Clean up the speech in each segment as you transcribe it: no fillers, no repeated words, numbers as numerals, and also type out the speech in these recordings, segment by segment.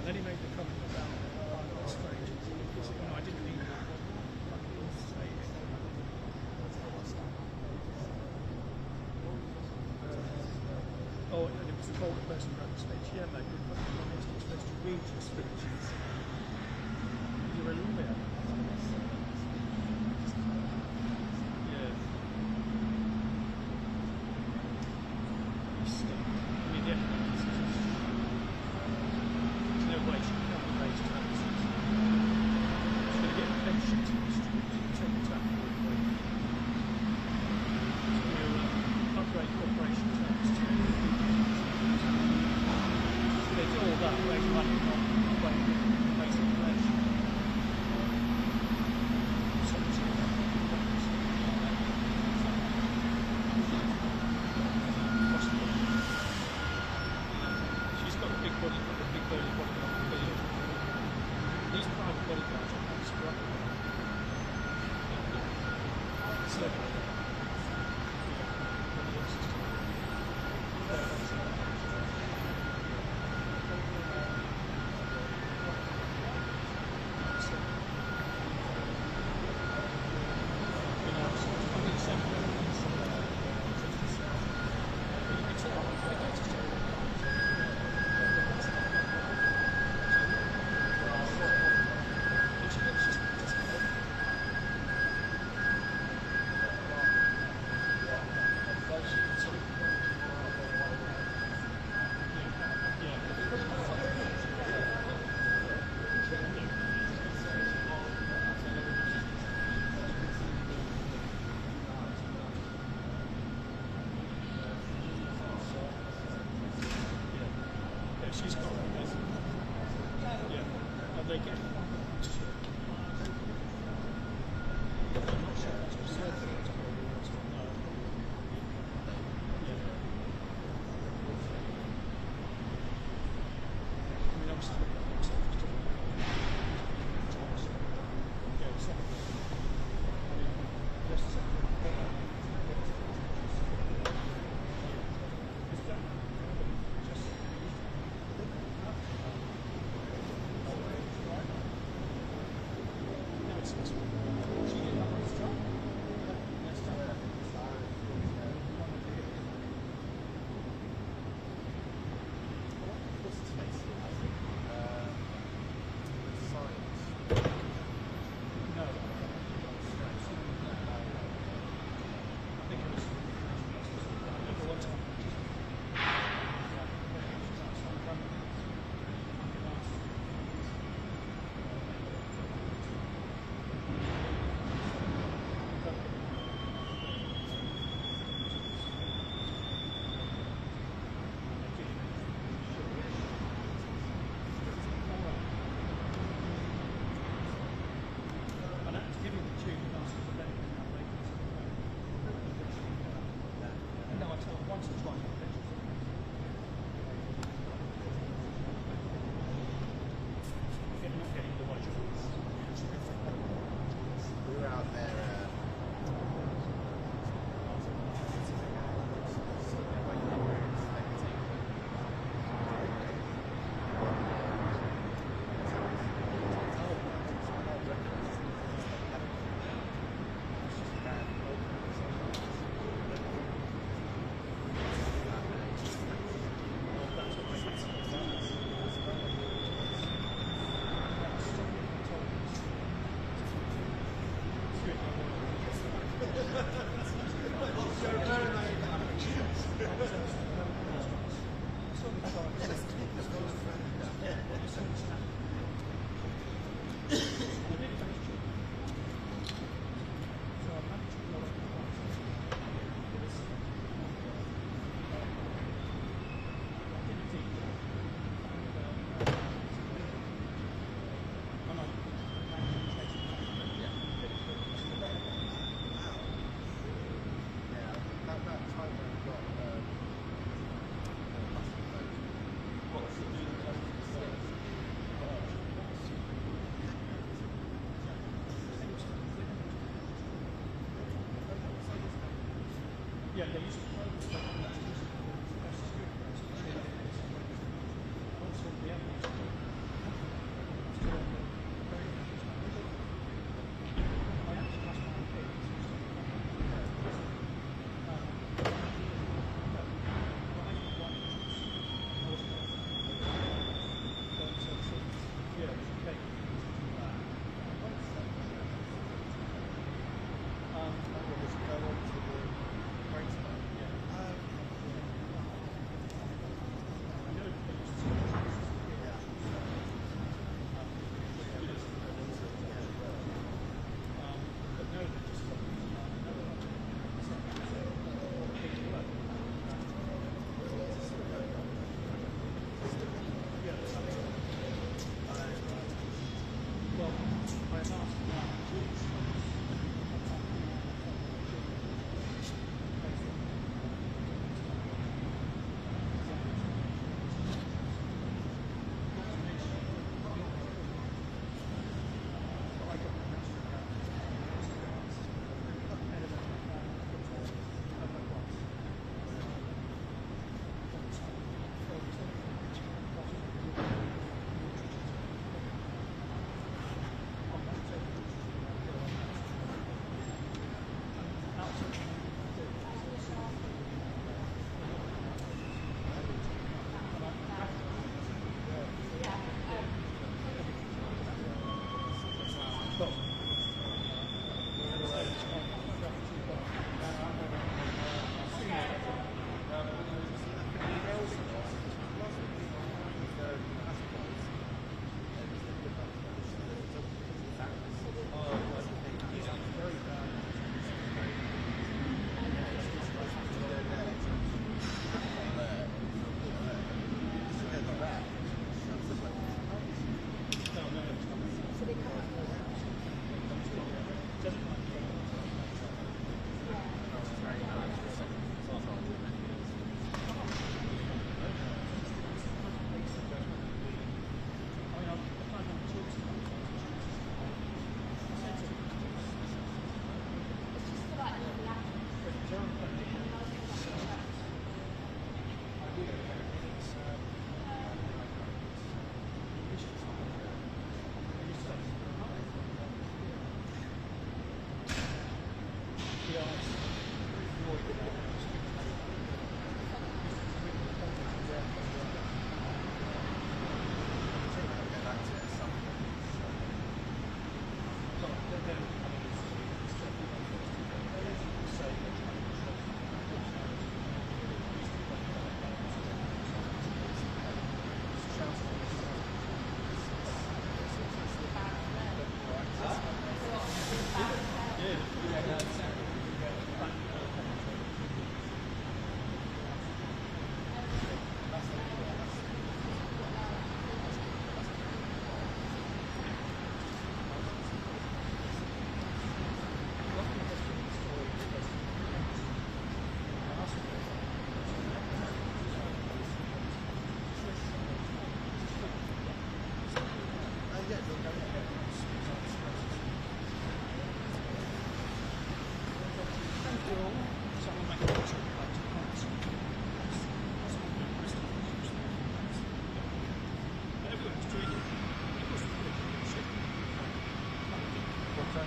And then he made the comment about strange. He said, I didn't mean to say it. Oh, and it was the older person who wrote the speech. Yeah, mate, you're supposed to read your speeches. You're a lawyer. Yeah. I mean, yeah. All that, raise money, not they get it next year. I'm not sure that's for certain. No. Yeah. I mean, obviously, yeah, they used to yeah.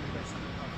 only question we have.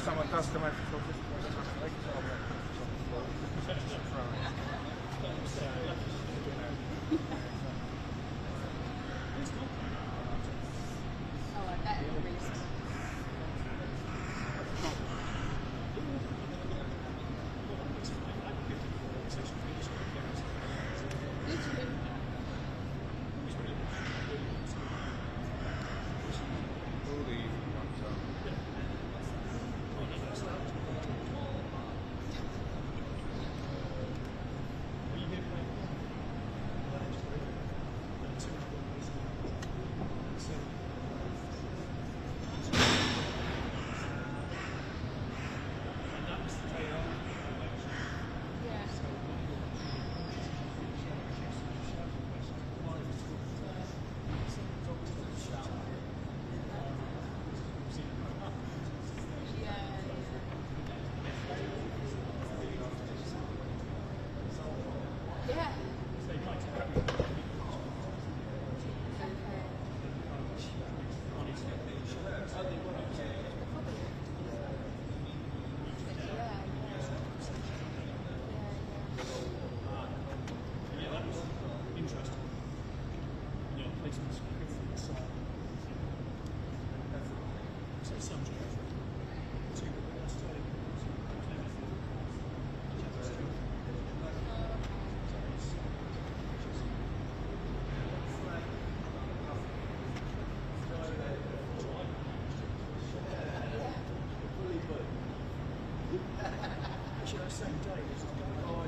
Someone does come over for this. Actually, that same day, this is going on.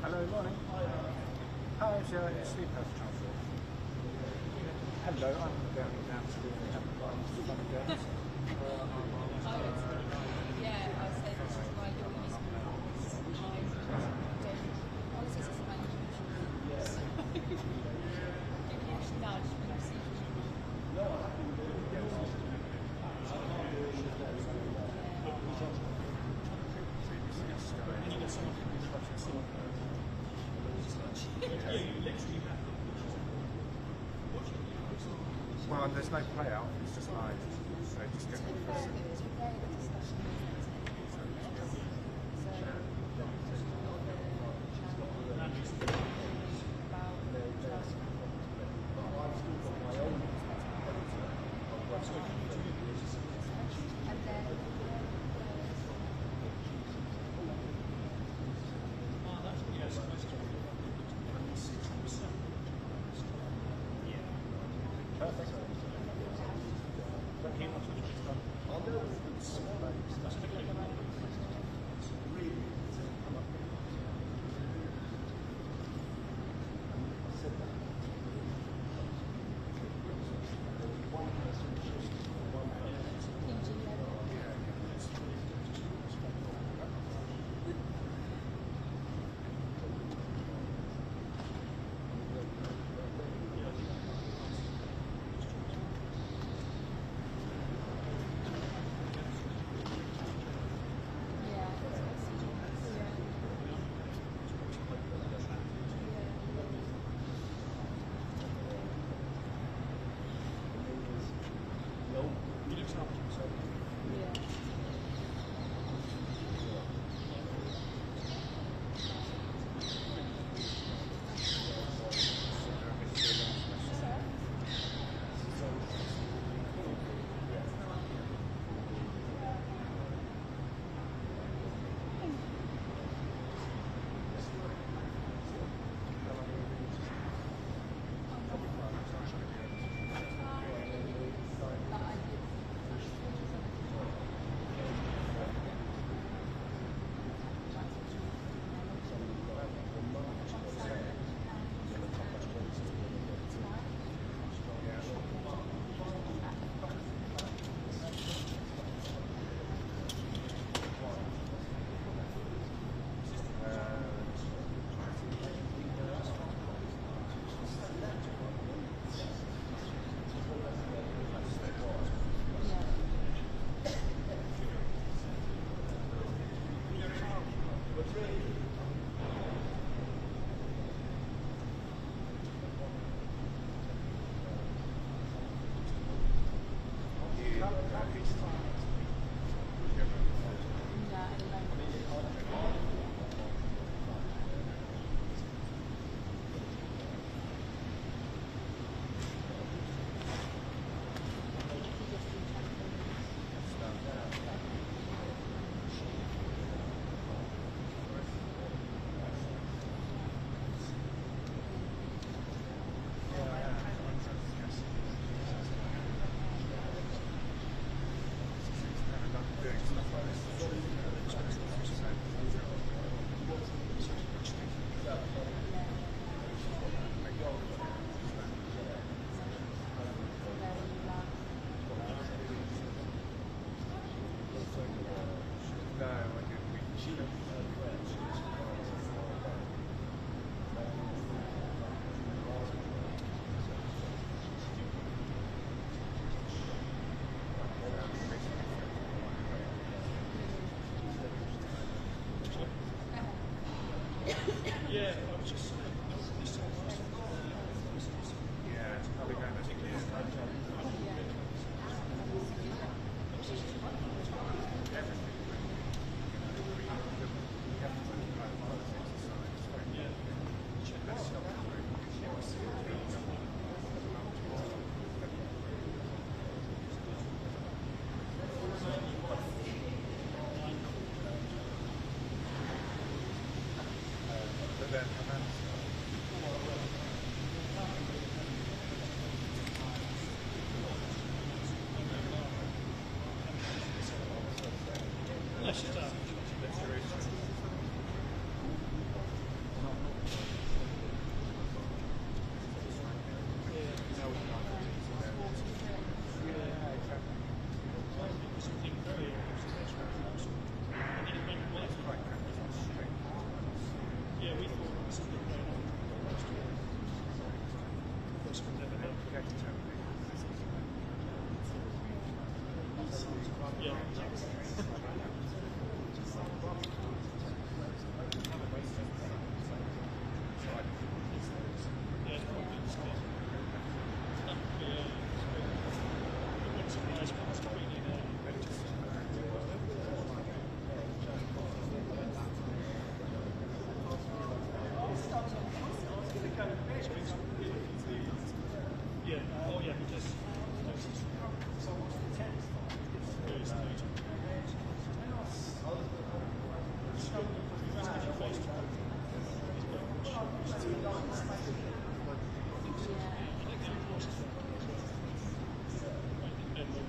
Hello, morning. Hi, it's Sleep House Transport. Hello, I'm going down to the fun and games. Yeah, I said to my daughter's policies as a management. Give you a nudge when you see Well, there's no play out, it's just live. So just get the first. Perfect.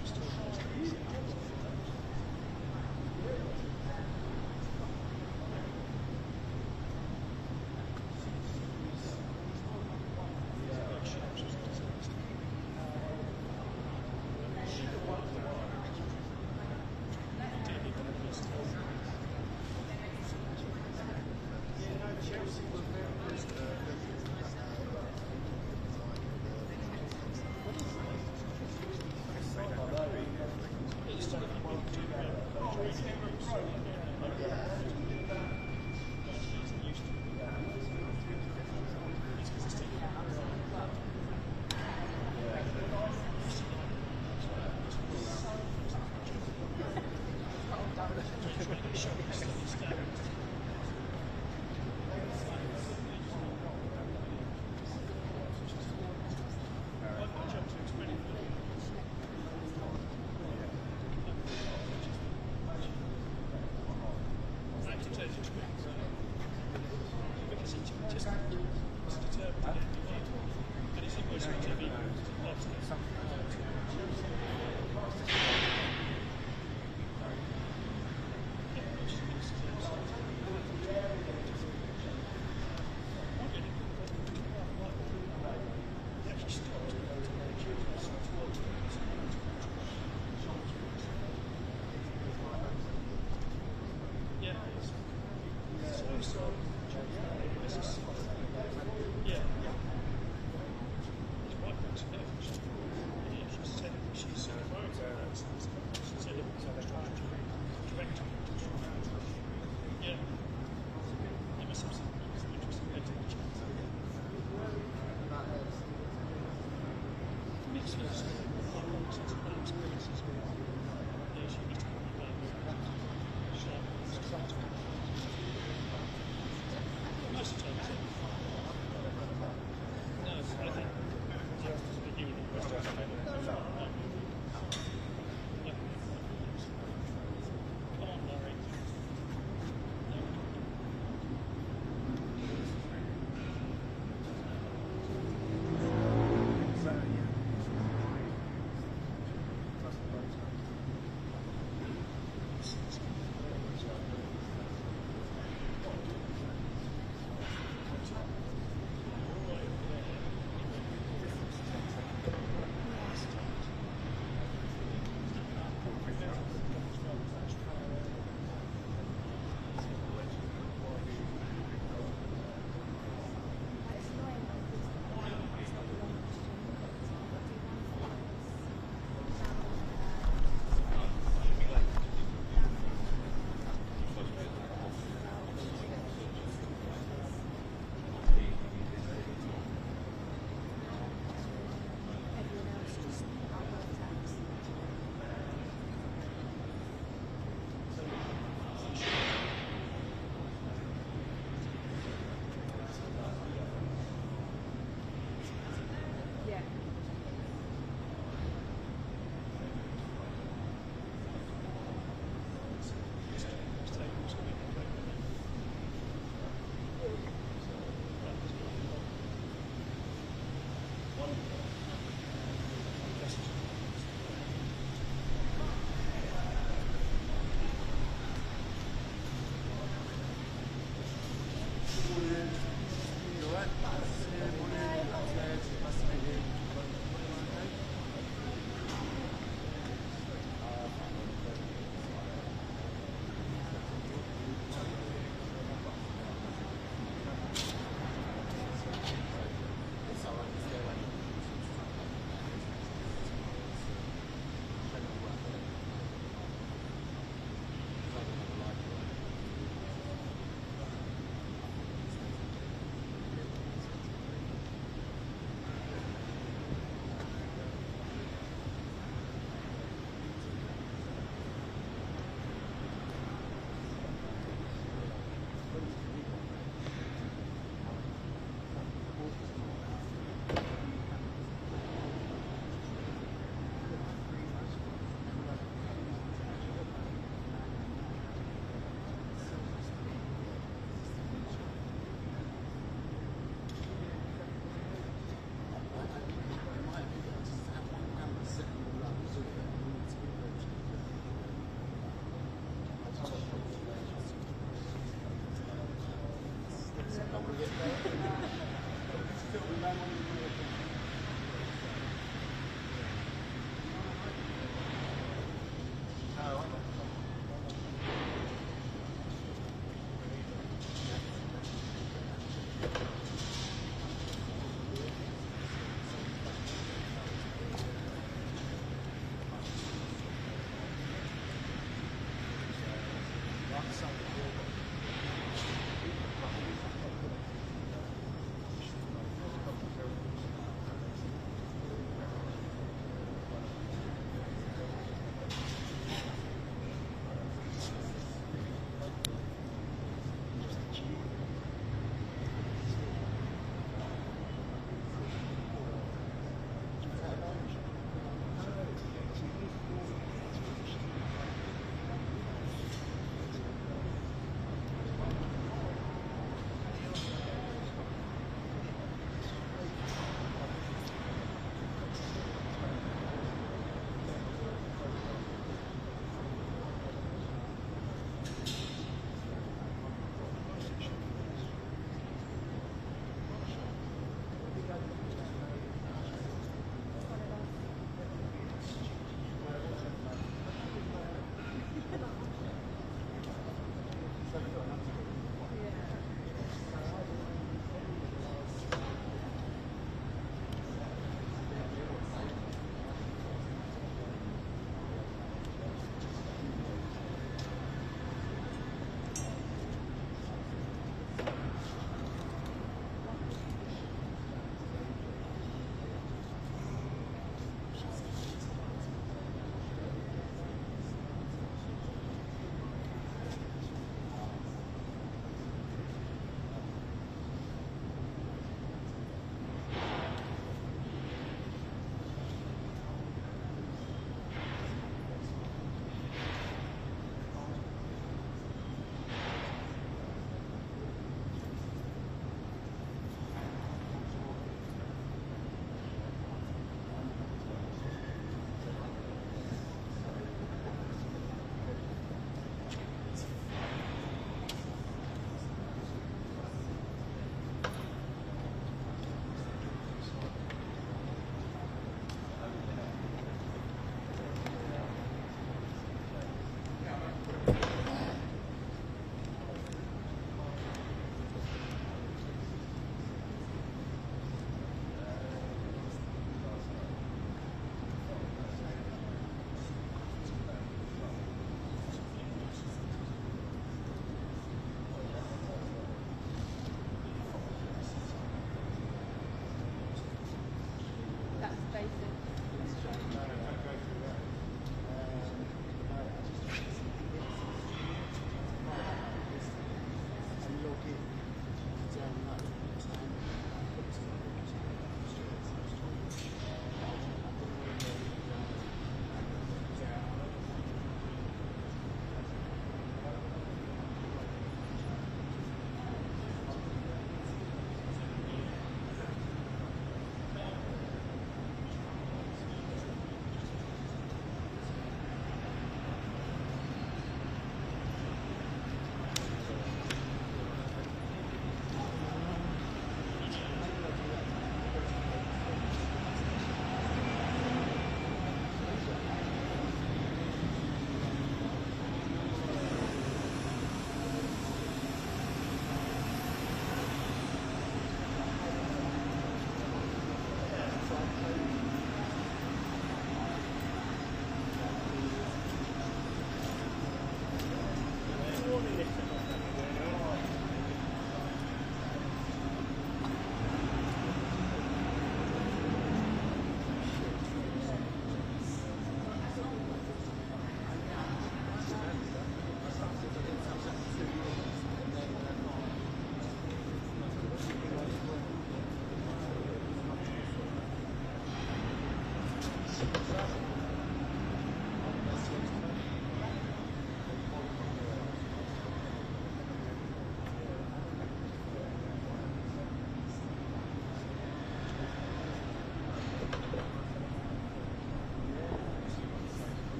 Just talking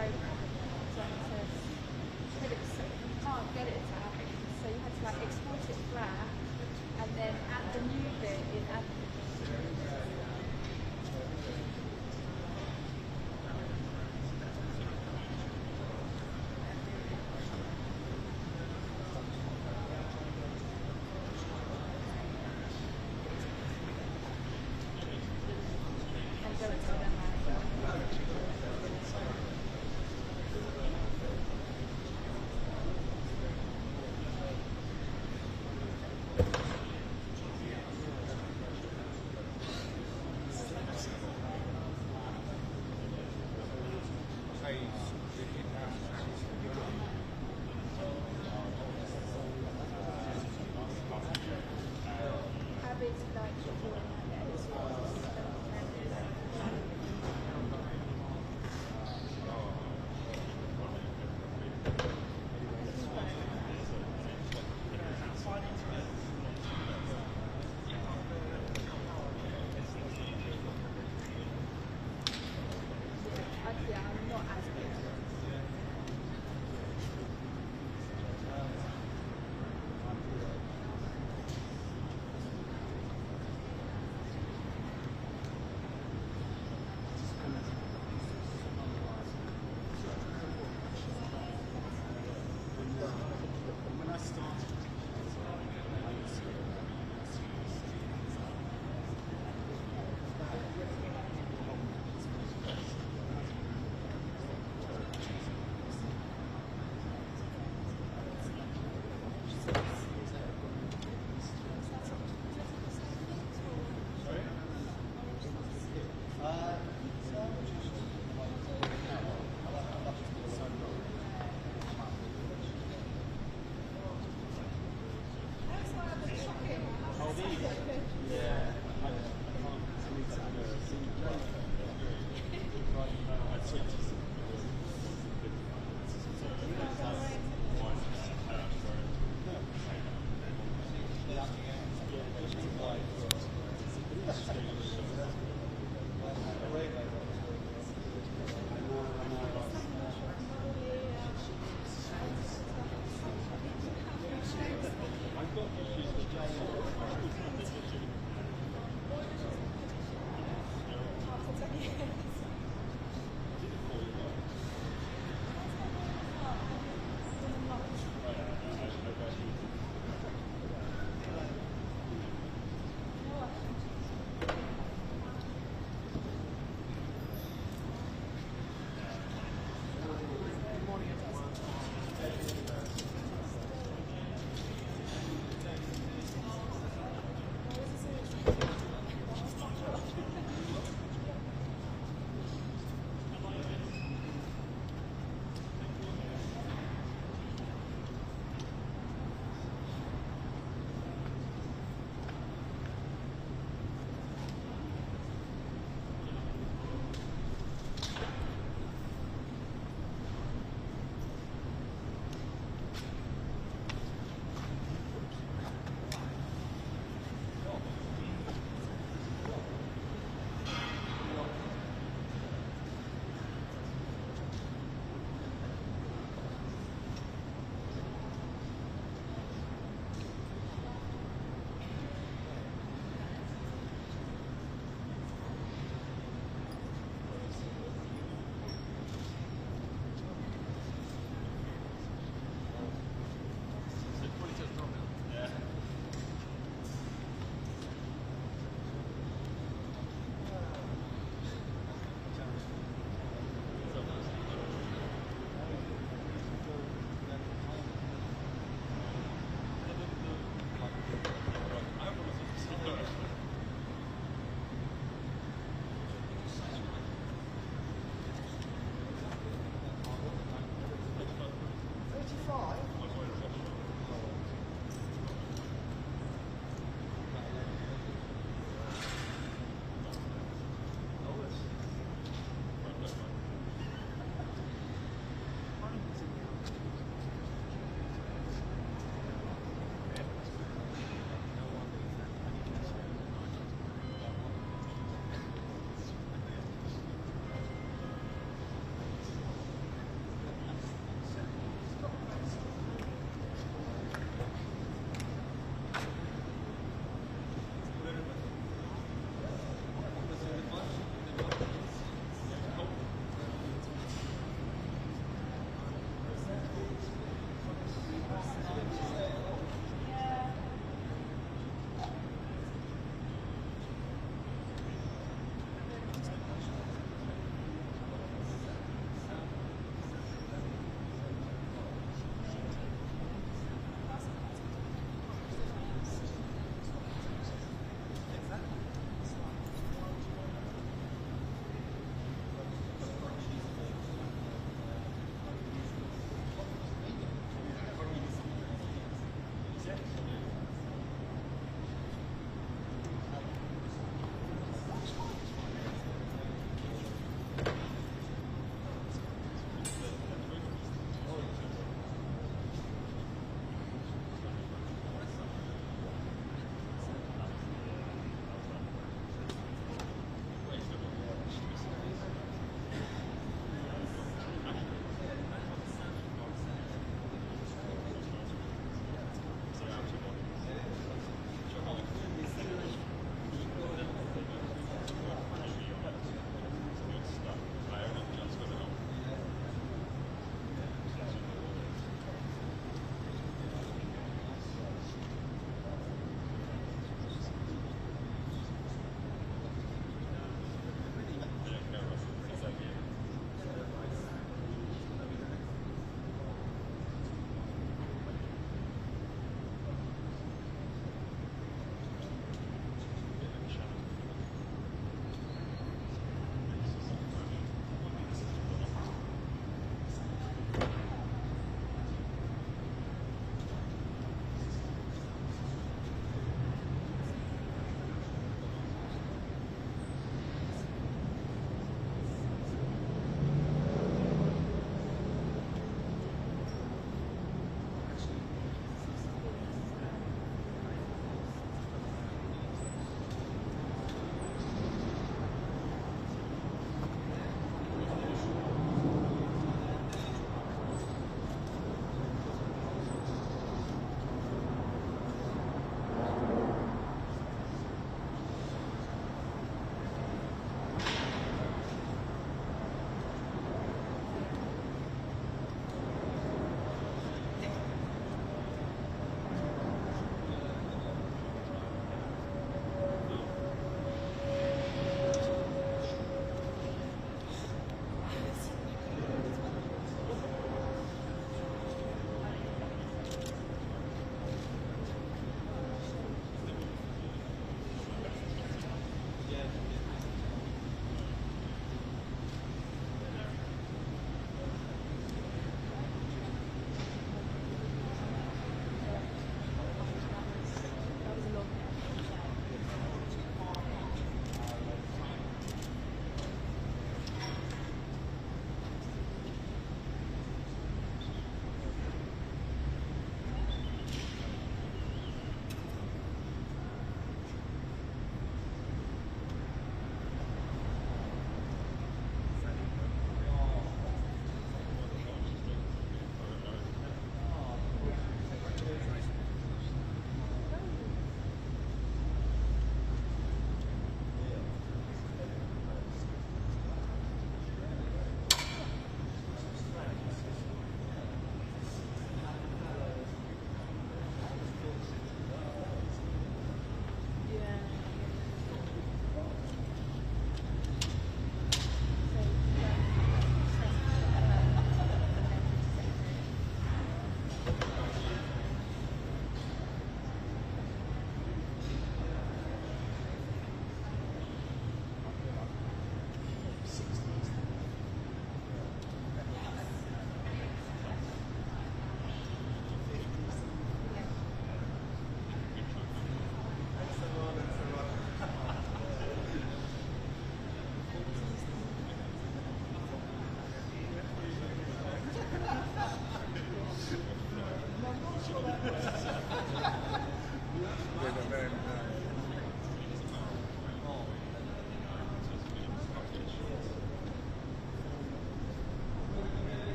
so it says credits, you can't get it to happen, so you had to like export it flat and then add the new bit in admin. And go to them.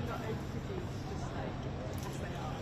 Not overproduced, just like as they are.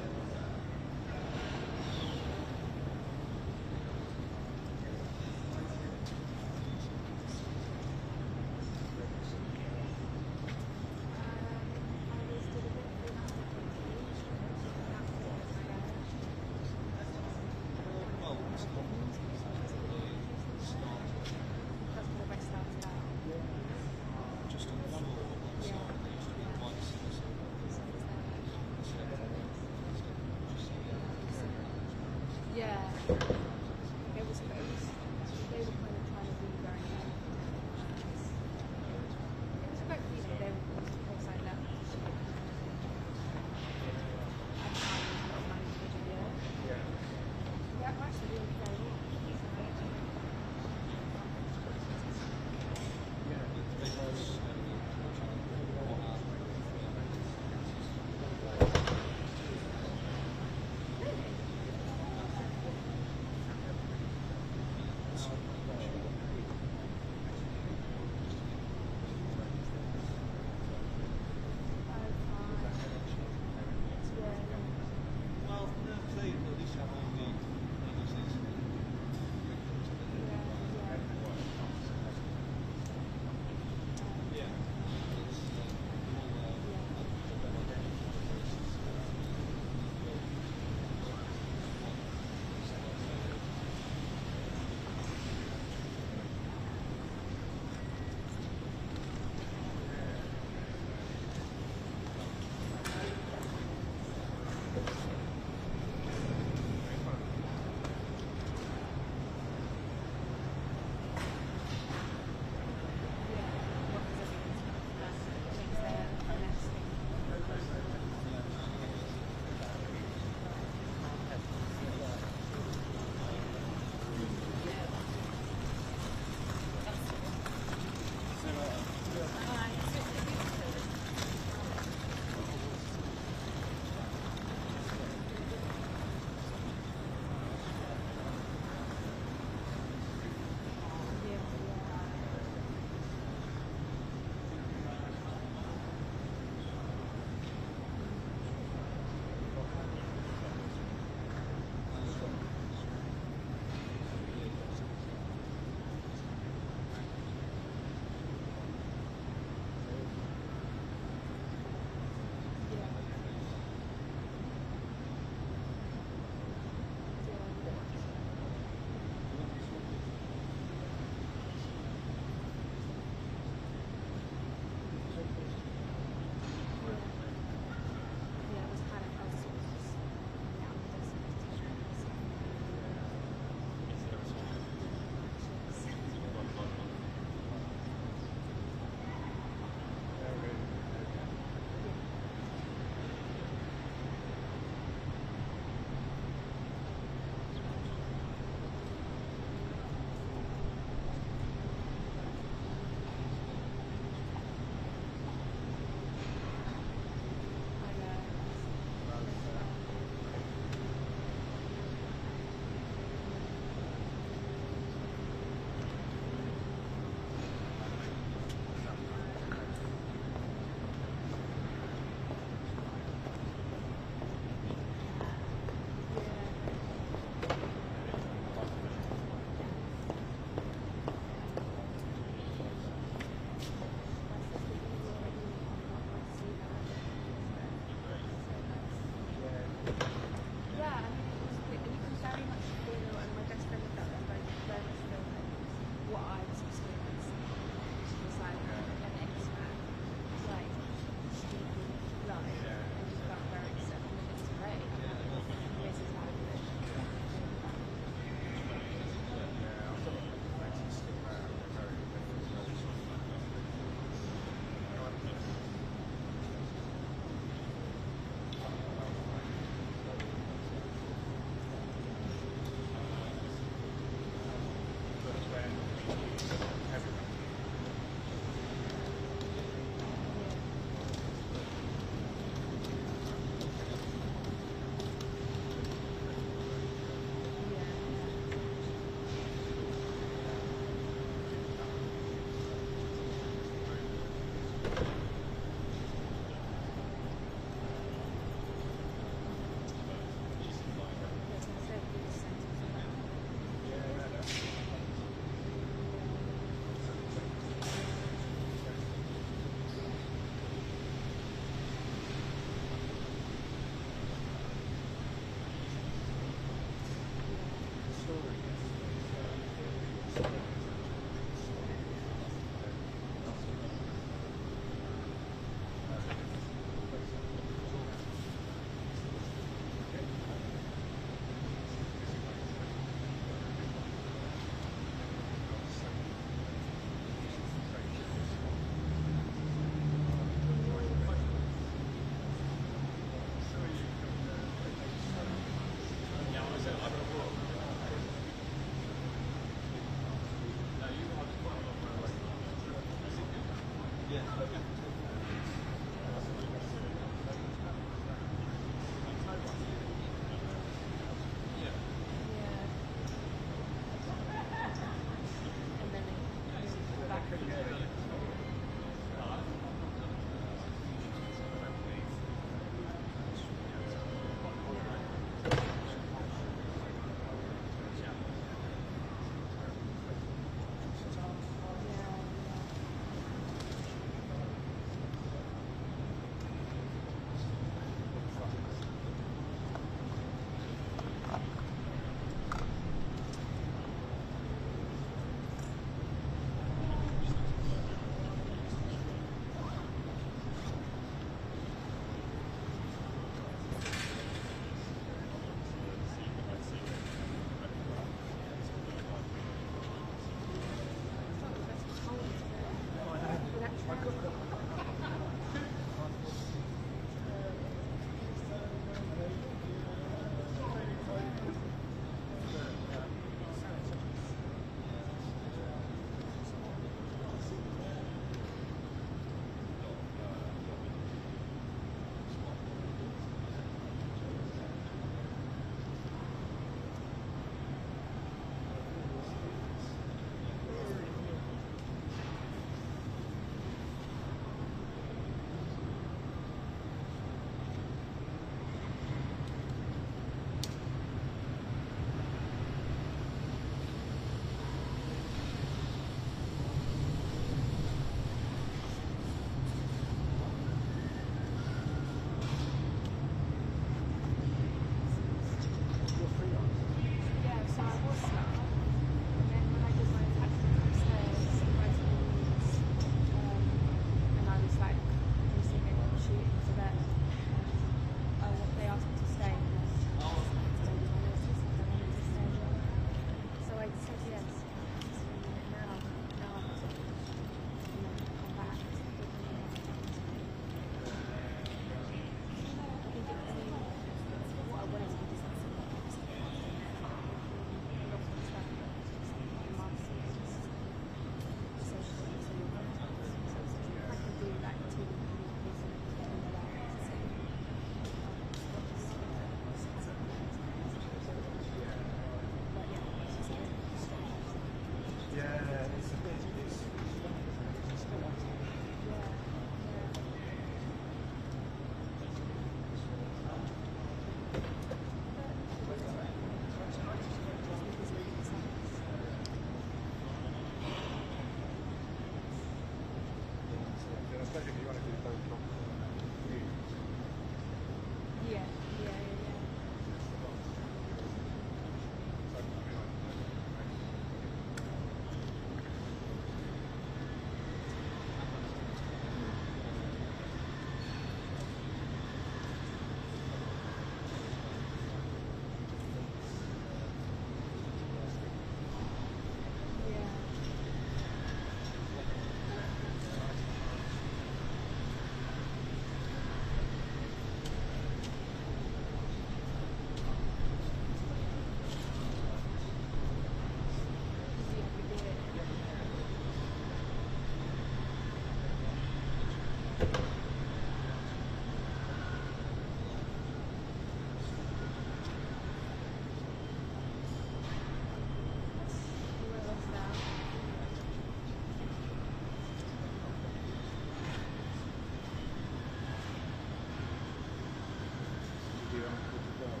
well.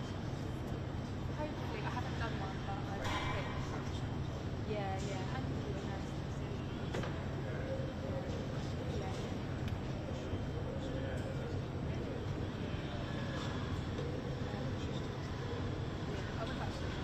Hopefully, I haven't done one, but I think. Yeah, and you were nursing, so yeah. I was actually.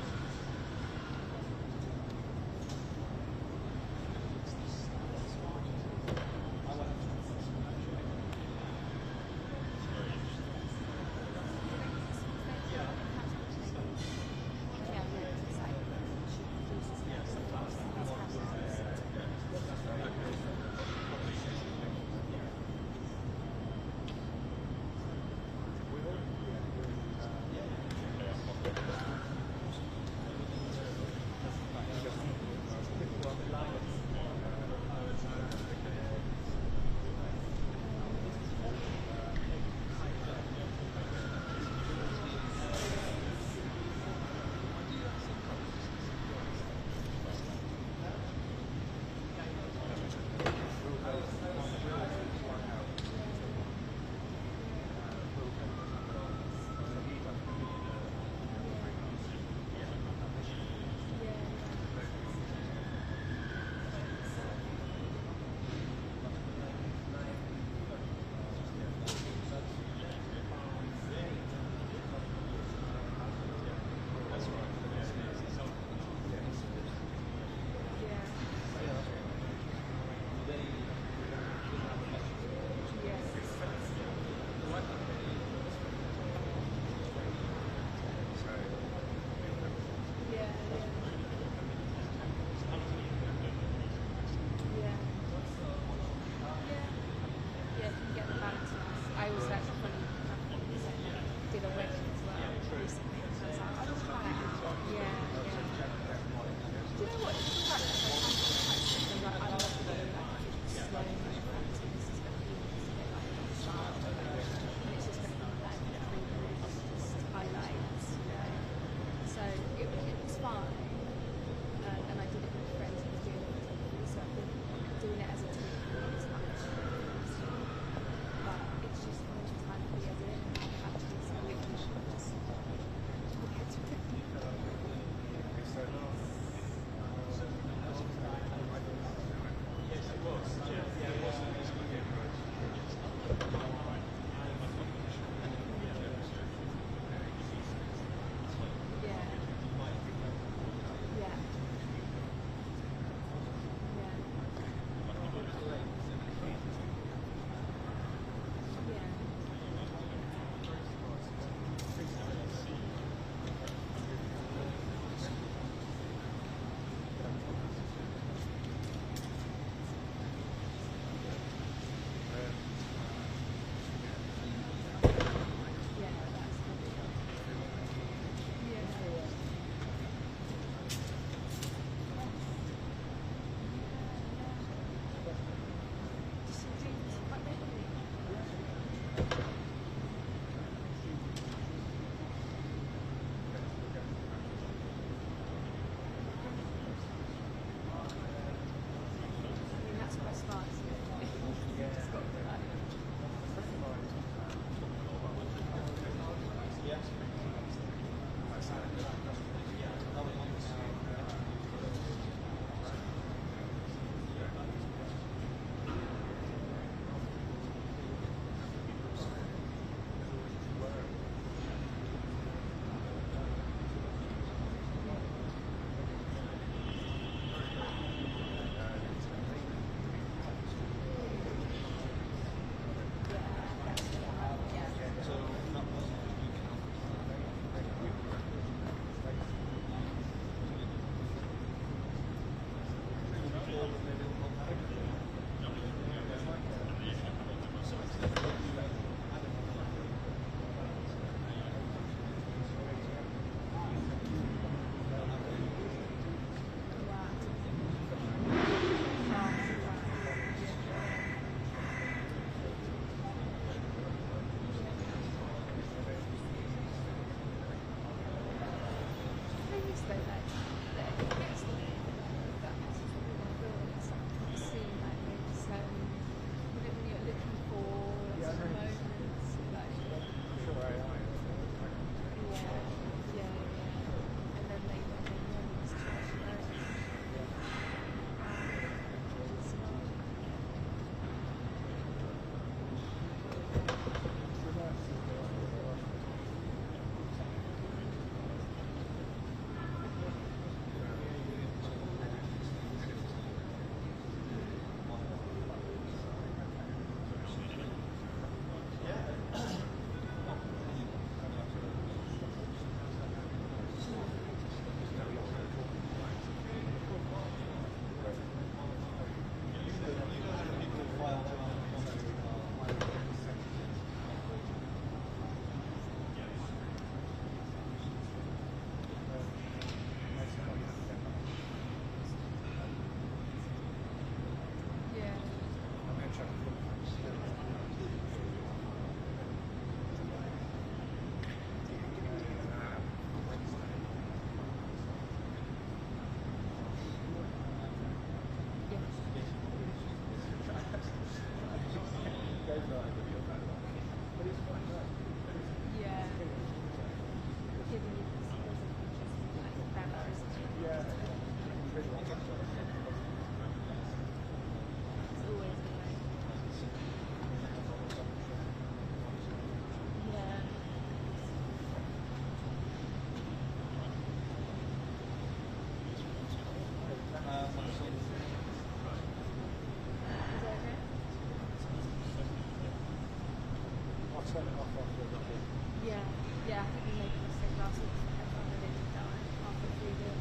turn it off after the rugby. Yeah, yeah, I think we made a mistake last week. Everyone really did that after through the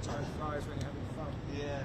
Time flies when you're having fun. Yeah.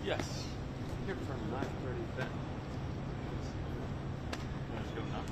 Yes. Here from 9:30 then. Let's go now.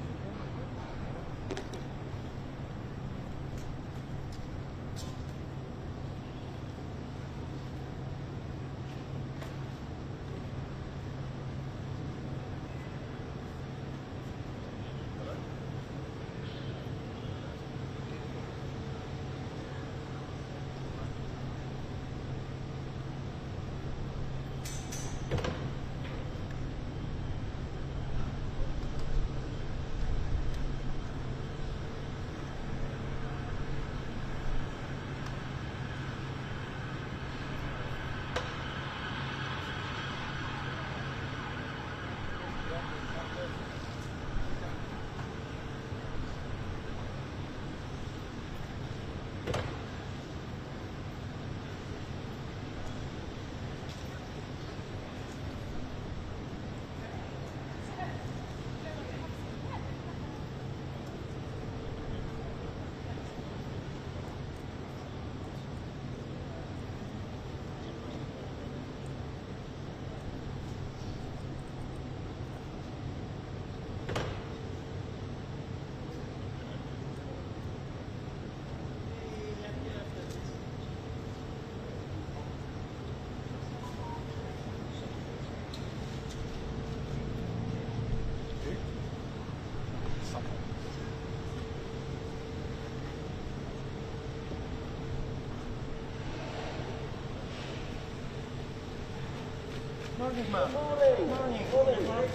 Morning, ma'am. Morning. Morning. Morning. Morning.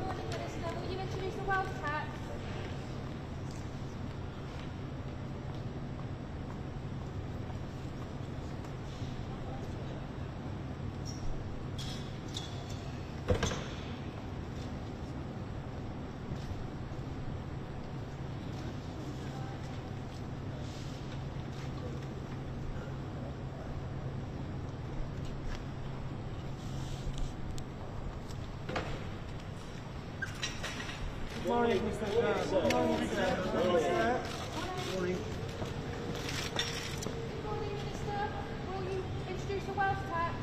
Morning, Minister. Will you introduce the wealth tax? Morning, Mr. Keir. Morning, sir. Morning. Good morning, Minister. Will you introduce the wealth tax?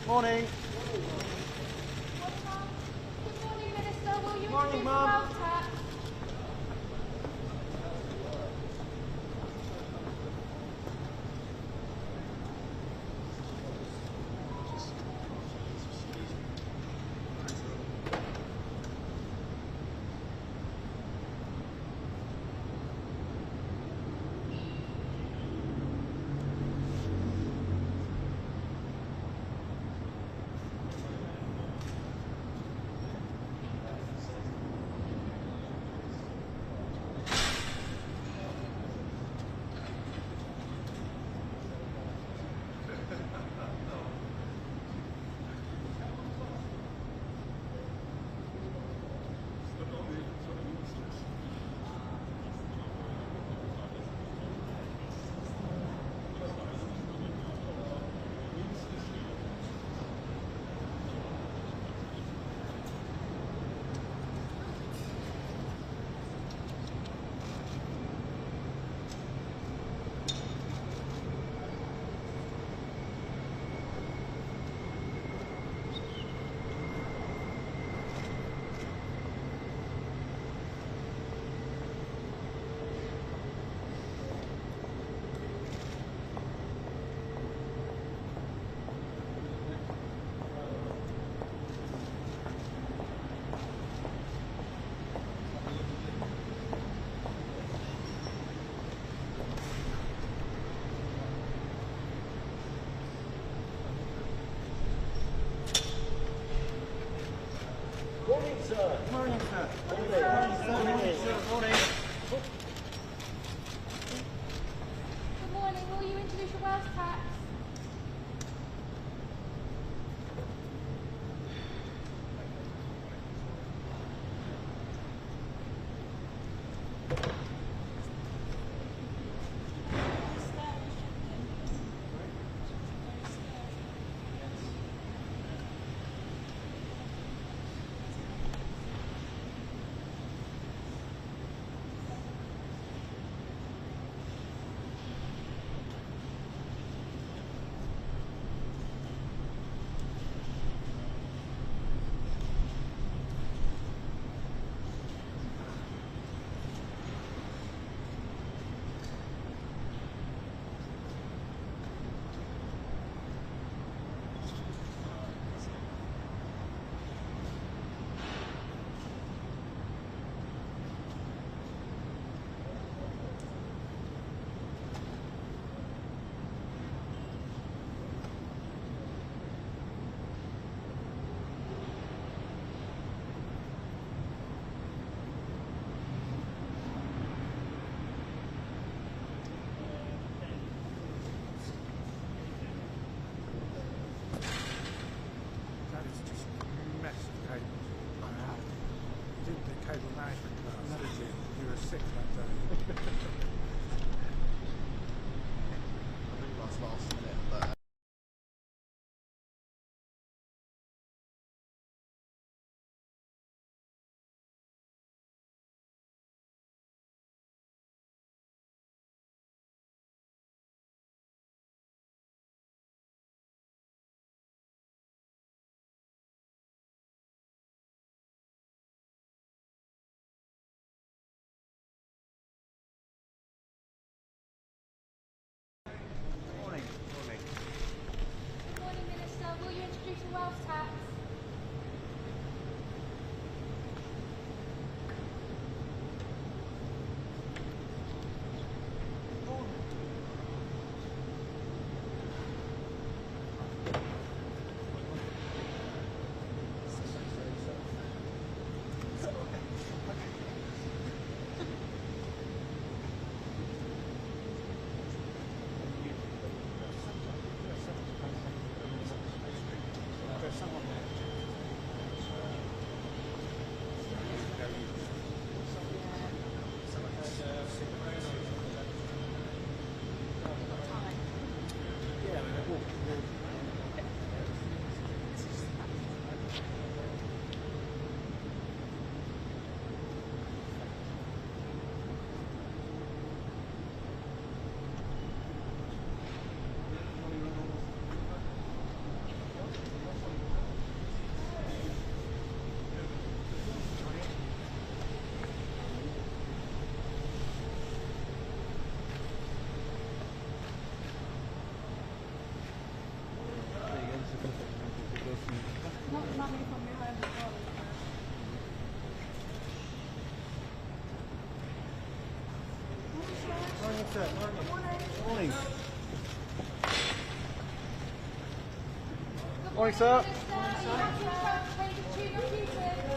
Morning. Good morning, Minister. Will you Morning, introduce the Mum. wealth tax? Morning, sir. Morning, sir. Morning. Morning, sir. Morning, sir. Morning. your wealth tax. That is just a mess of cables. You didn't do cable management class, did you? You were sick that day. I realised last minute that Good morning, Minister. Will you introduce your wealth tax? Not money from behind the door. Morning, sir. Morning. Morning, sir. Are you happy to pay the tune of future?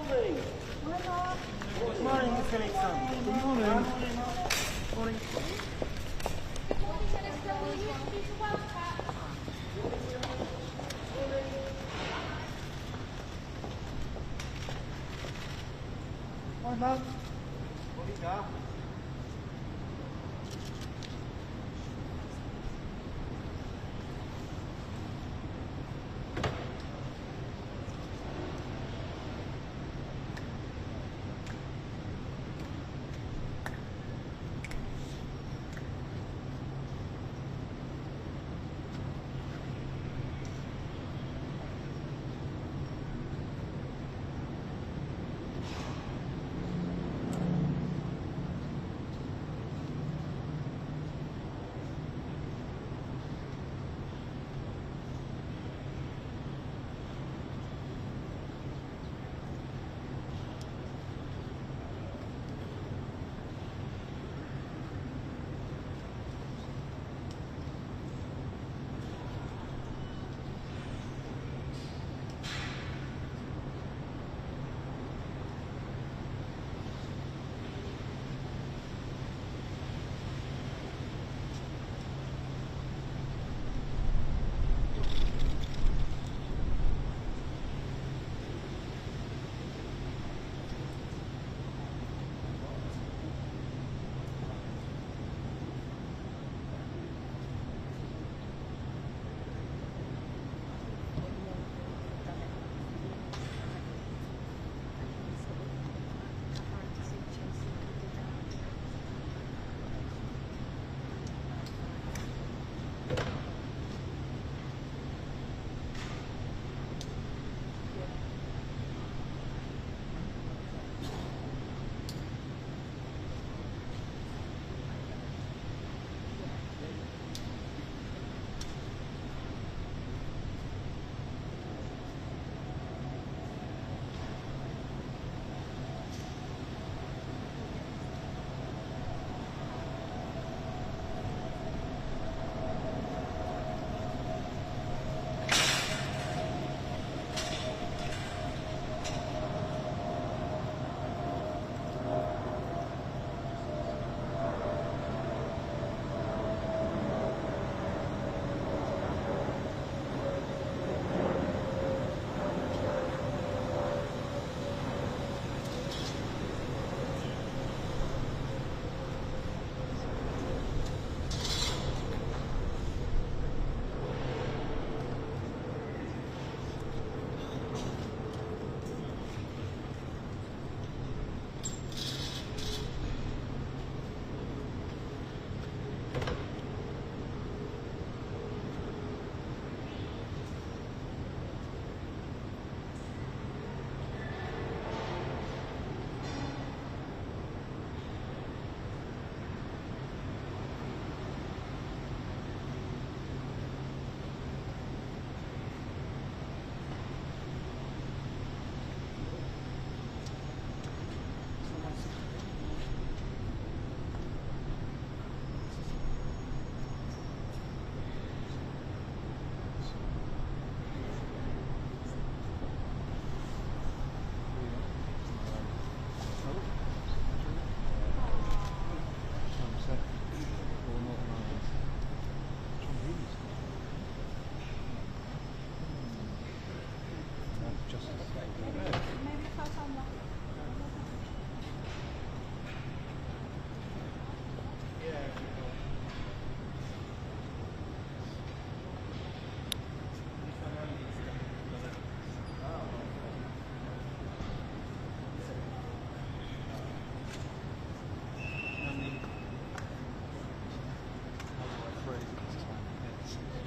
Morning, Philip. Good morning. Morning. Hi, Mum. Morning, Carl.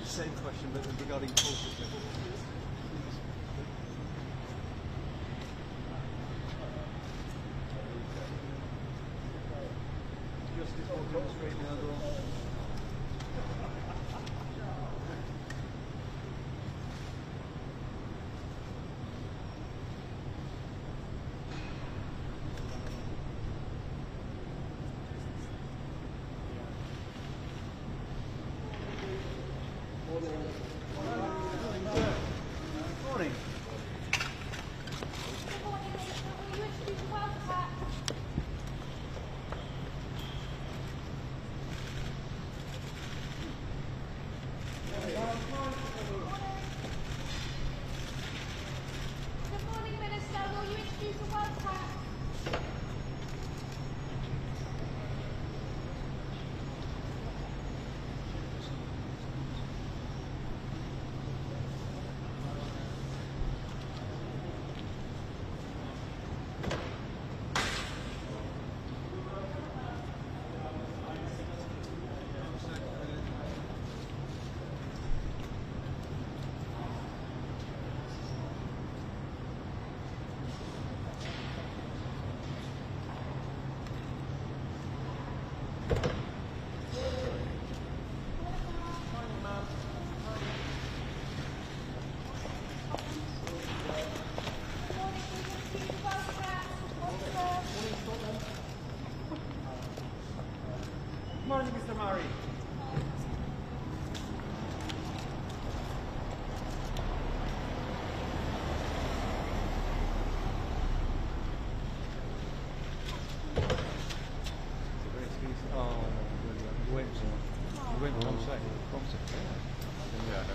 Same question, but regarding politics. Justice will go straight now, though. Morning. Morning, Mr. Murray. Oh, we went on site. Yeah, no.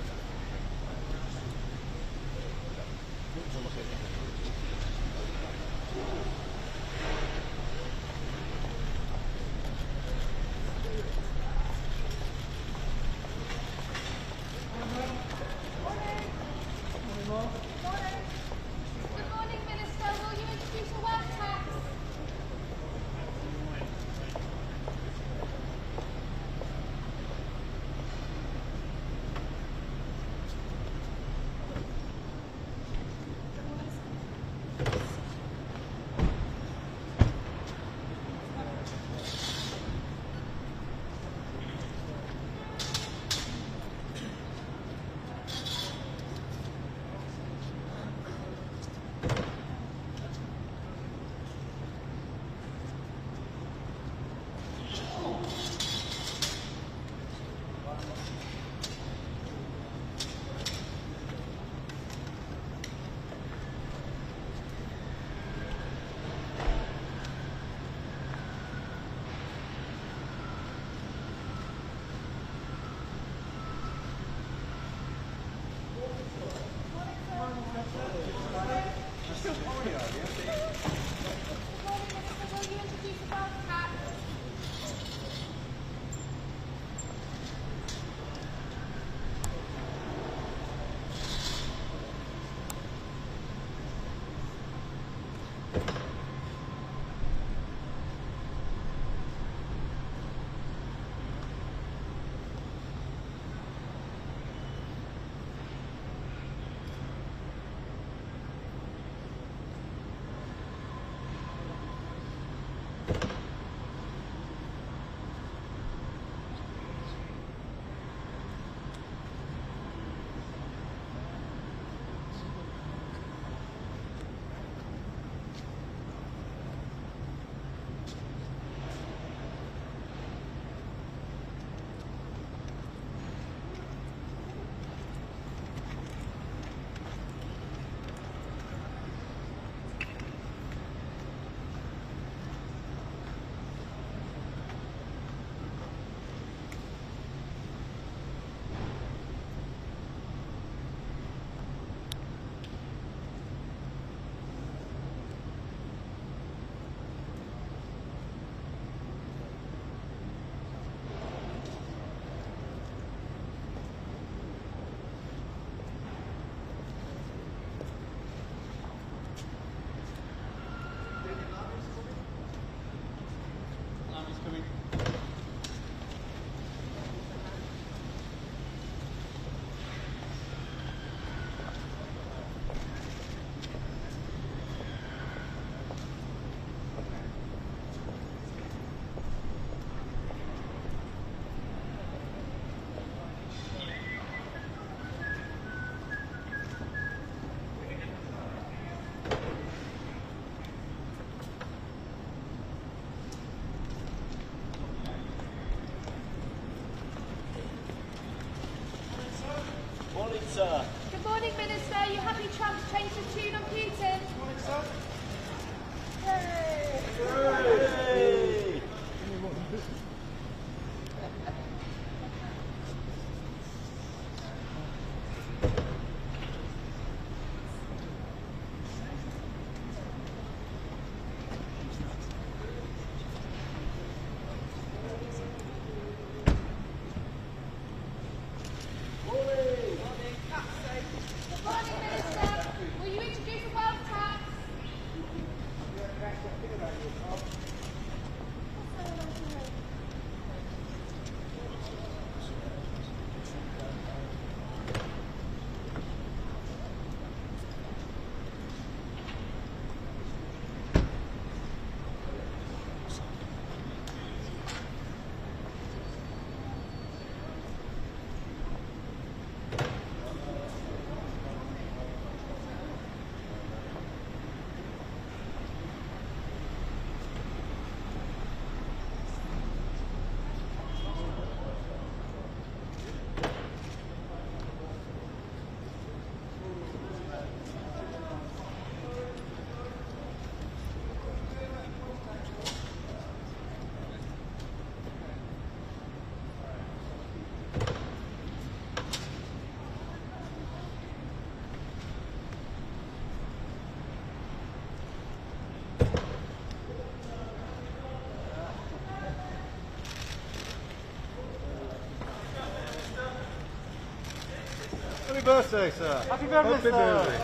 Happy birthday, sir. Happy birthday, Happy sir. birthday.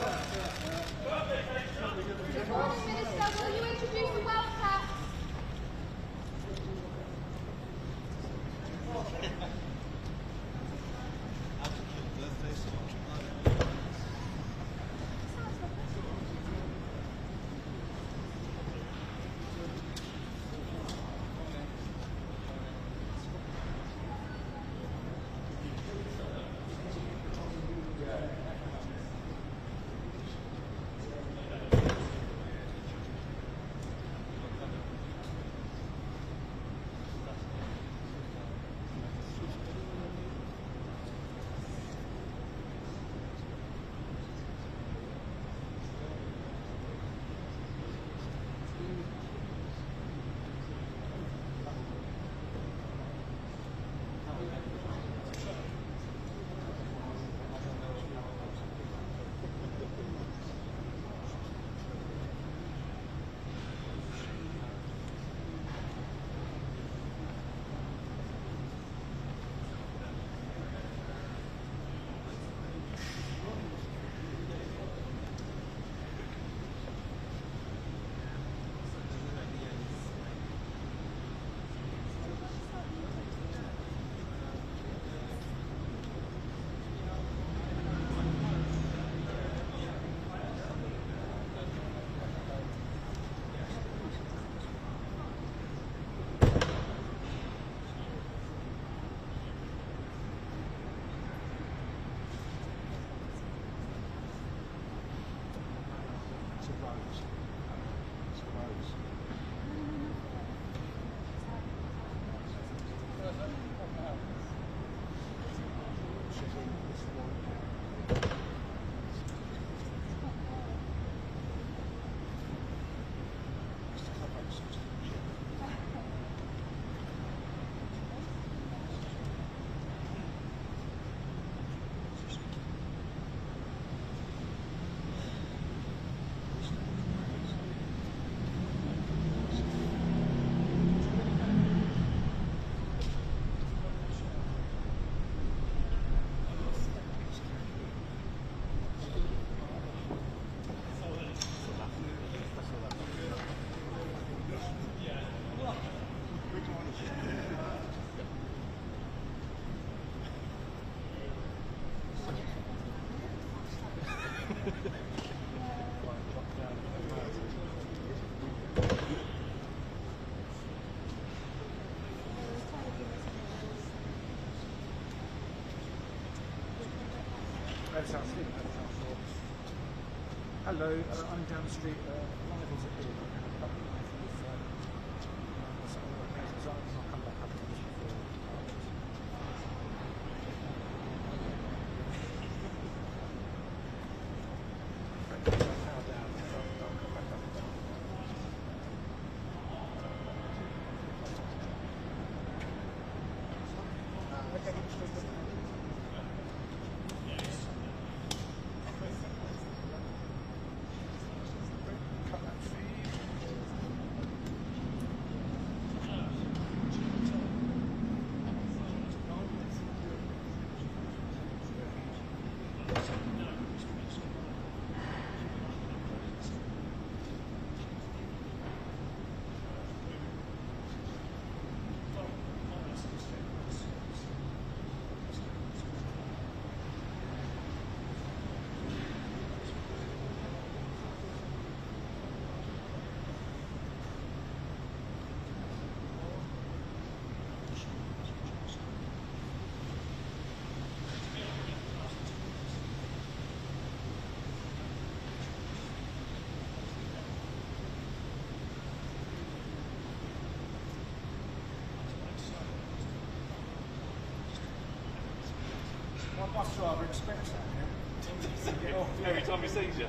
Good morning, Minister. Will you introduce the wealth tax? Hello, I'm down the street. One of us are here. I'll come back up to this before. One bus driver expects that. Yeah? Every time he sees you.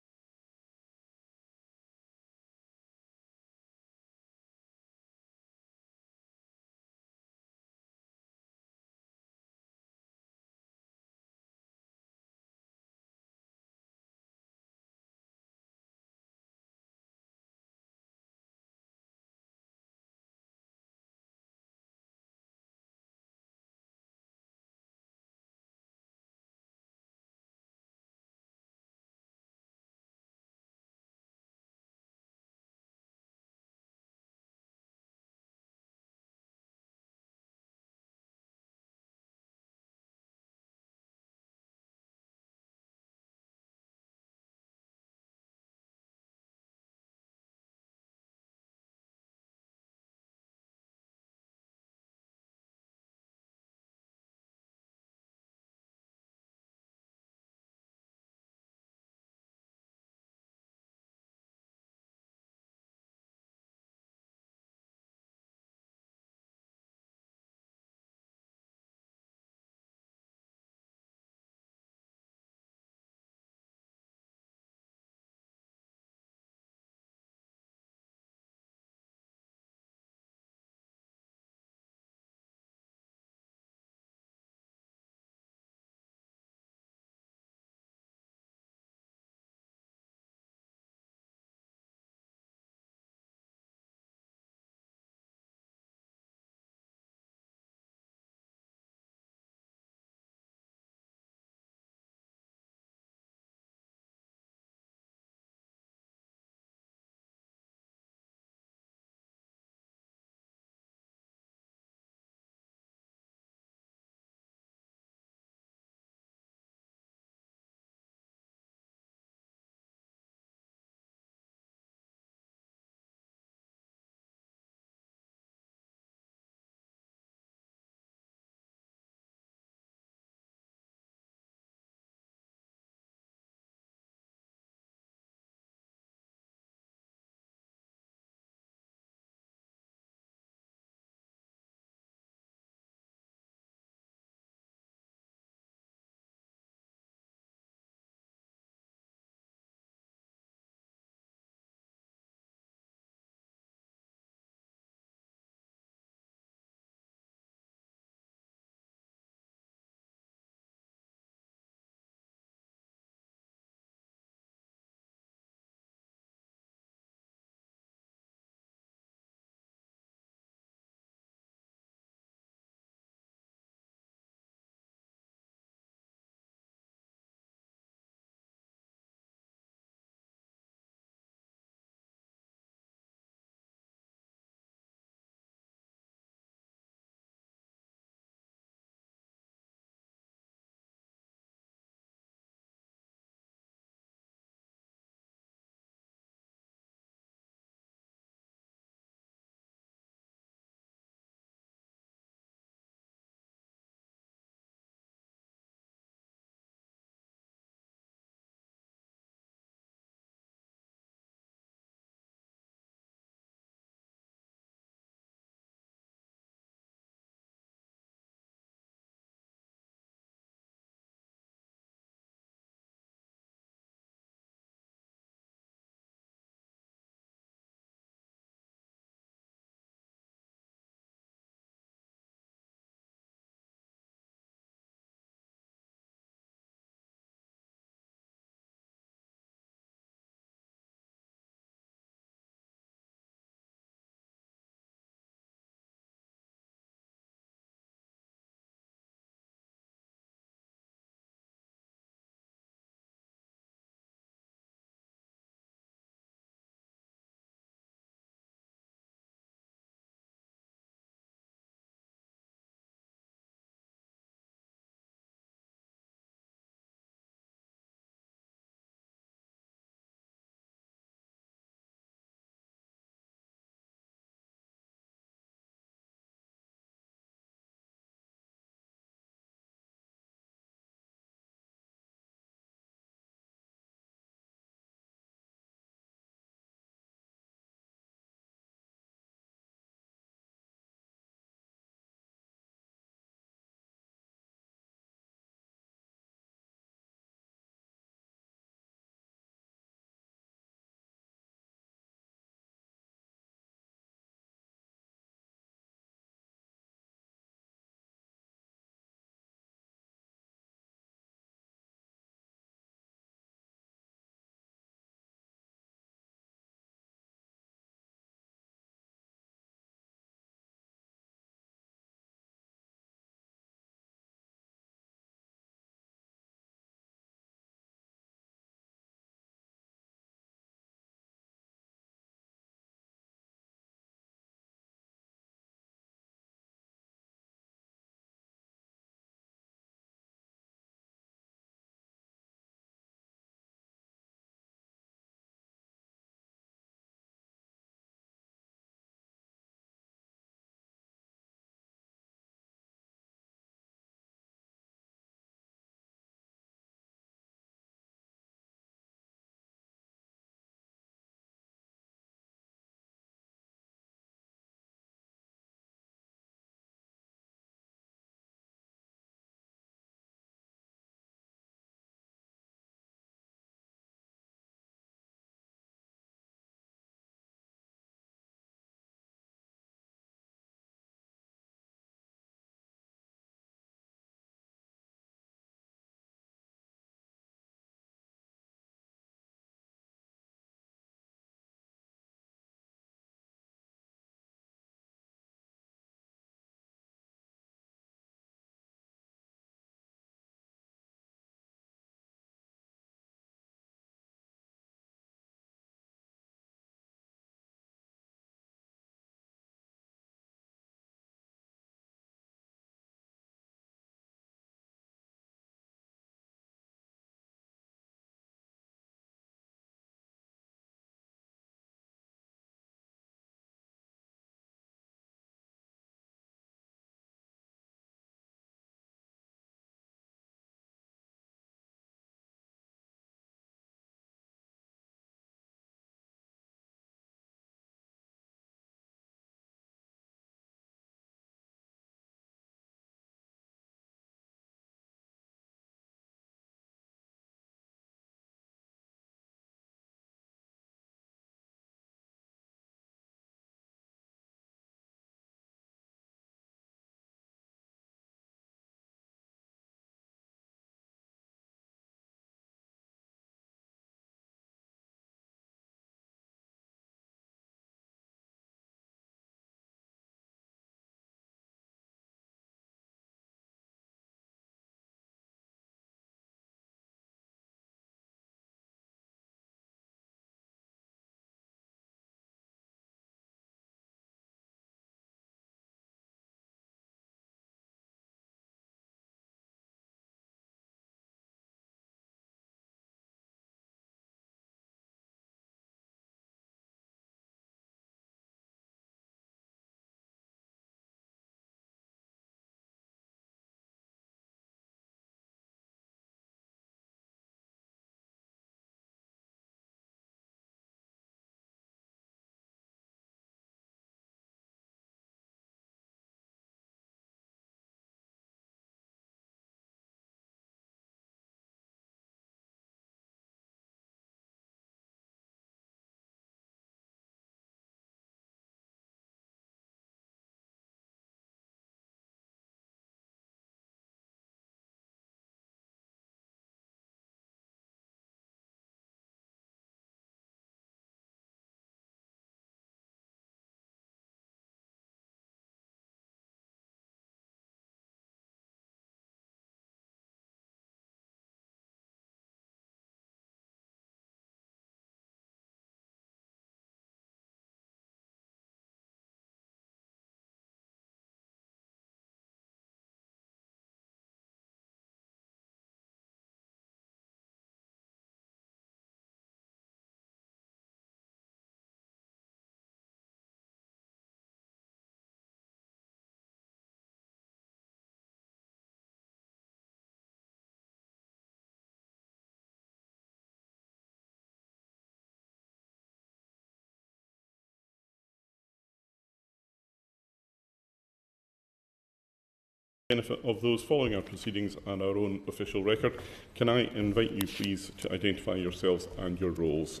benefit of those following our proceedings and our own official record, can I invite you please to identify yourselves and your roles?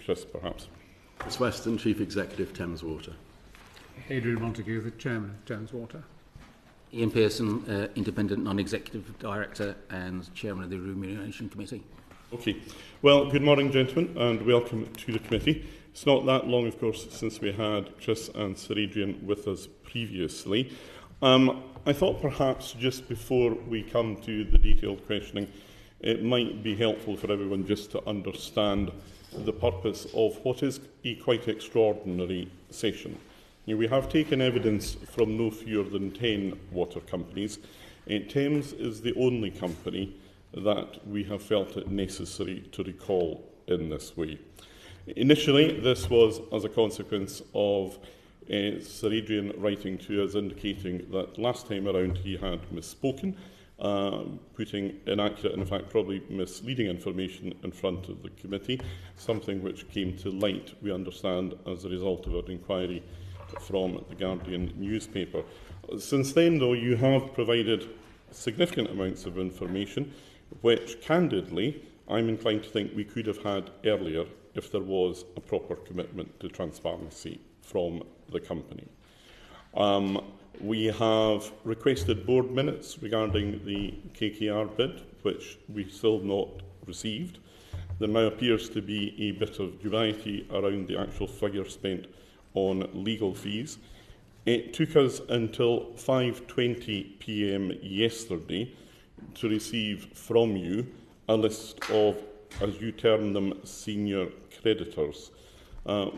Chris, perhaps. Chris Weston, Chief Executive, Thames Water. Adrian Montague, the Chairman of Thames Water. Ian Pearson, Independent Non-Executive Director and Chairman of the Remuneration Committee. Okay. Well, good morning, gentlemen, and welcome to the committee. It's not that long, of course, since we had Chris and Sir Adrian with us previously. I thought perhaps just before we come to the detailed questioning, it might be helpful for everyone just to understand the purpose of what is a quite extraordinary session. We have taken evidence from no fewer than 10 water companies. Thames is the only company that we have felt it necessary to recall in this way. Initially, this was as a consequence of Sir Adrian writing to us indicating that last time around he had misspoken, putting inaccurate and in fact probably misleading information in front of the committee, something which came to light, we understand, as a result of an inquiry from the Guardian newspaper. Since then, though, you have provided significant amounts of information, which, candidly, I'm inclined to think we could have had earlier if there was a proper commitment to transparency from the company. We have requested board minutes regarding the KKR bid, which we still not received. There now appears to be a bit of dubiety around the actual figure spent on legal fees. It took us until 5:20 p.m. yesterday to receive from you a list of, as you term them, senior creditors.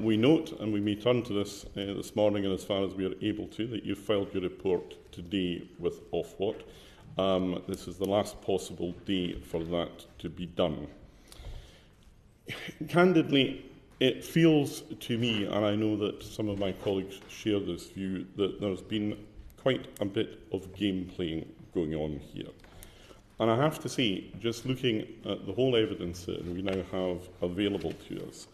We note, and we may turn to this this morning and as far as we are able to, that you filed your report today with Ofwat. This is the last possible day for that to be done. Candidly, it feels to me, and I know that some of my colleagues share this view, that there's been quite a bit of game playing going on here. And I have to say, just looking at the whole evidence that we now have available to us,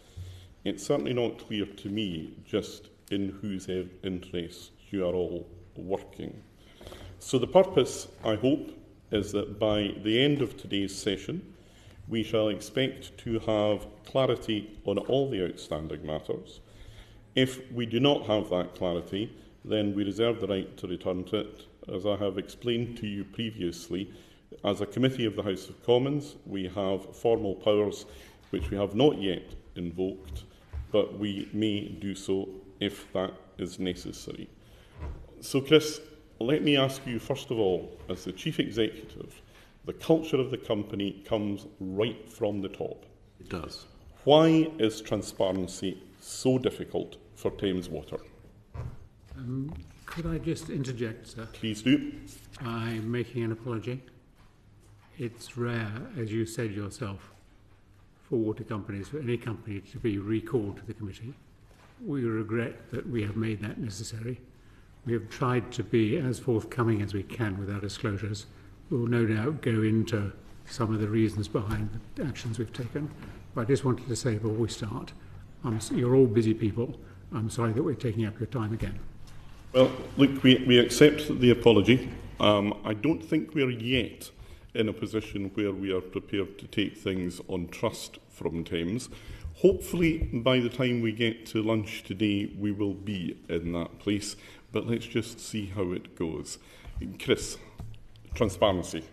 it's certainly not clear to me just in whose interests you are all working. So the purpose, I hope, is that by the end of today's session, we shall expect to have clarity on all the outstanding matters. If we do not have that clarity, then we reserve the right to return to it. As I have explained to you previously, as a committee of the House of Commons, we have formal powers which we have not yet invoked, but we may do so if that is necessary. So, Chris, let me ask you, first of all, as the Chief Executive, the culture of the company comes right from the top. It does. Why is transparency so difficult for Thames Water? Could I just interject, sir? Please do. I'm making an apology. It's rare, as you said yourself, for water companies, for any company to be recalled to the committee. We regret that we have made that necessary. We have tried to be as forthcoming as we can with our disclosures. We will no doubt go into some of the reasons behind the actions we've taken. But I just wanted to say before we start, you're all busy people. I'm sorry that we're taking up your time again. Well, look, we accept the apology. I don't think we're yet in a position where we are prepared to take things on trust from Thames. Hopefully, by the time we get to lunch today, we will be in that place. But let's just see how it goes. Chris, transparency.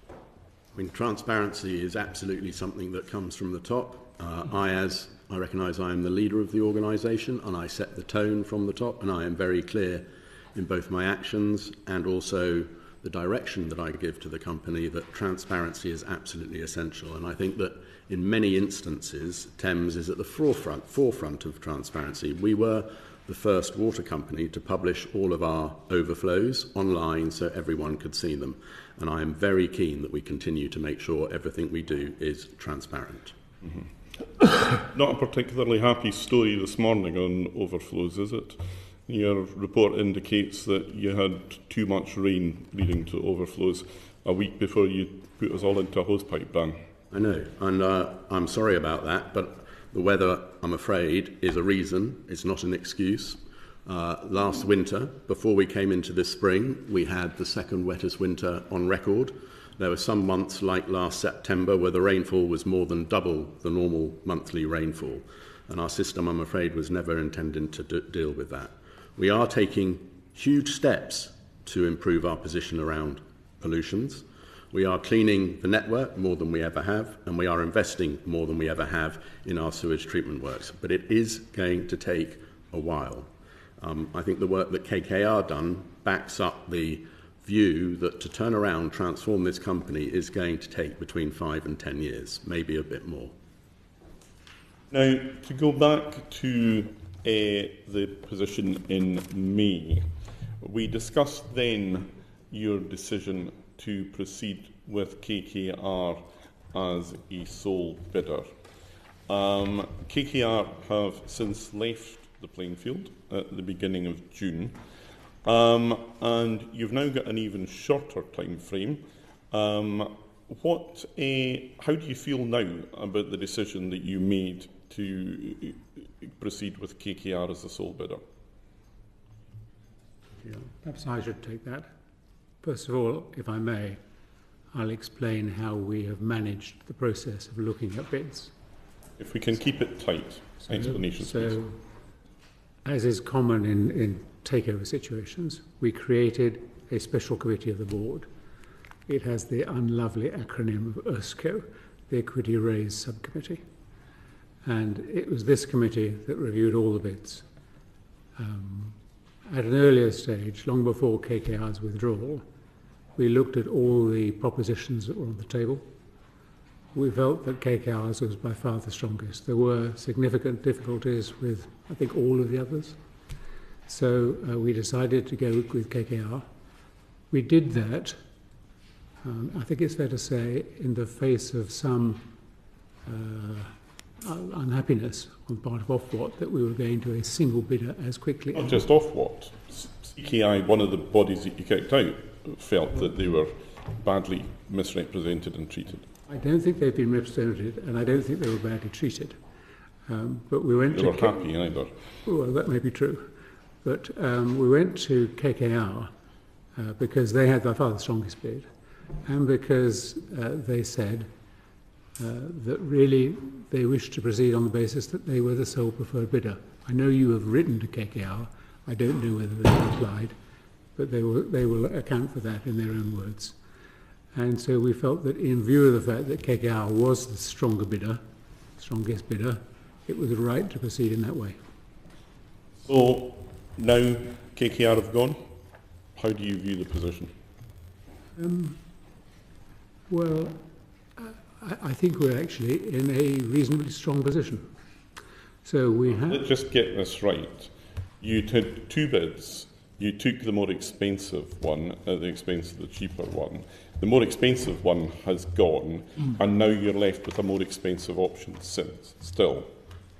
I mean, transparency is absolutely something that comes from the top. I recognise I am the leader of the organisation and I set the tone from the top, and I am very clear in both my actions and also the direction that I give to the company that transparency is absolutely essential. And I think that in many instances, Thames is at the forefront of transparency. We were the first water company to publish all of our overflows online so everyone could see them. And I am very keen that we continue to make sure everything we do is transparent. Mm-hmm. Not a particularly happy story this morning on overflows, is it? Your report indicates that you had too much rain leading to overflows a week before you put us all into a hosepipe ban. I know, and I'm sorry about that, but the weather, I'm afraid, is a reason. It's not an excuse. Last winter, before we came into this spring, we had the second wettest winter on record. There were some months like last September where the rainfall was more than double the normal monthly rainfall. And our system, I'm afraid, was never intended to deal with that. We are taking huge steps to improve our position around pollutions. We are cleaning the network more than we ever have, and we are investing more than we ever have in our sewage treatment works. But it is going to take a while. I think the work that KKR done backs up the view that to turn around, transform this company is going to take between 5 and 10 years, maybe a bit more. Now, to go back to the position in May, we discussed then your decision to proceed with KKR as a sole bidder. KKR have since left the playing field at the beginning of June, and you've now got an even shorter time frame. How do you feel now about the decision that you made to proceed with KKR as the sole bidder? Yeah, perhaps I should take that. First of all, if I may, I'll explain how we have managed the process of looking at bids. If we can keep it tight, explanations, please. As is common in takeover situations, we created a special committee of the board. It has the unlovely acronym of ERSCO, the Equity Raise Subcommittee. And it was this committee that reviewed all the bids. At an earlier stage, long before KKR's withdrawal, we looked at all the propositions that were on the table. We felt that KKR's was by far the strongest. There were significant difficulties with, I think, all of the others. So we decided to go with KKR. We did that, I think it's fair to say, in the face of some unhappiness on the part of Ofwat that we were going to a single bidder as quickly. Not just Ofwat. CKI, one of the bodies that you kicked out, felt that they were badly misrepresented and treated. I don't think they've been represented, and I don't think they were badly treated. But we went they were happy either. Well, that may be true. But we went to KKR because they had by far the strongest bid, and because they said that really they wished to proceed on the basis that they were the sole preferred bidder. I know you have written to KKR. I don't know whether they replied, but they will account for that in their own words. And so we felt that in view of the fact that KKR was the strongest bidder, it was right to proceed in that way. So now KKR have gone. How do you view the position? Well, I think we're actually in a reasonably strong position. So we have... Let's just get this right. You had two bids. You took the more expensive one at the expense of the cheaper one. The more expensive one has gone, and now you're left with a more expensive option still.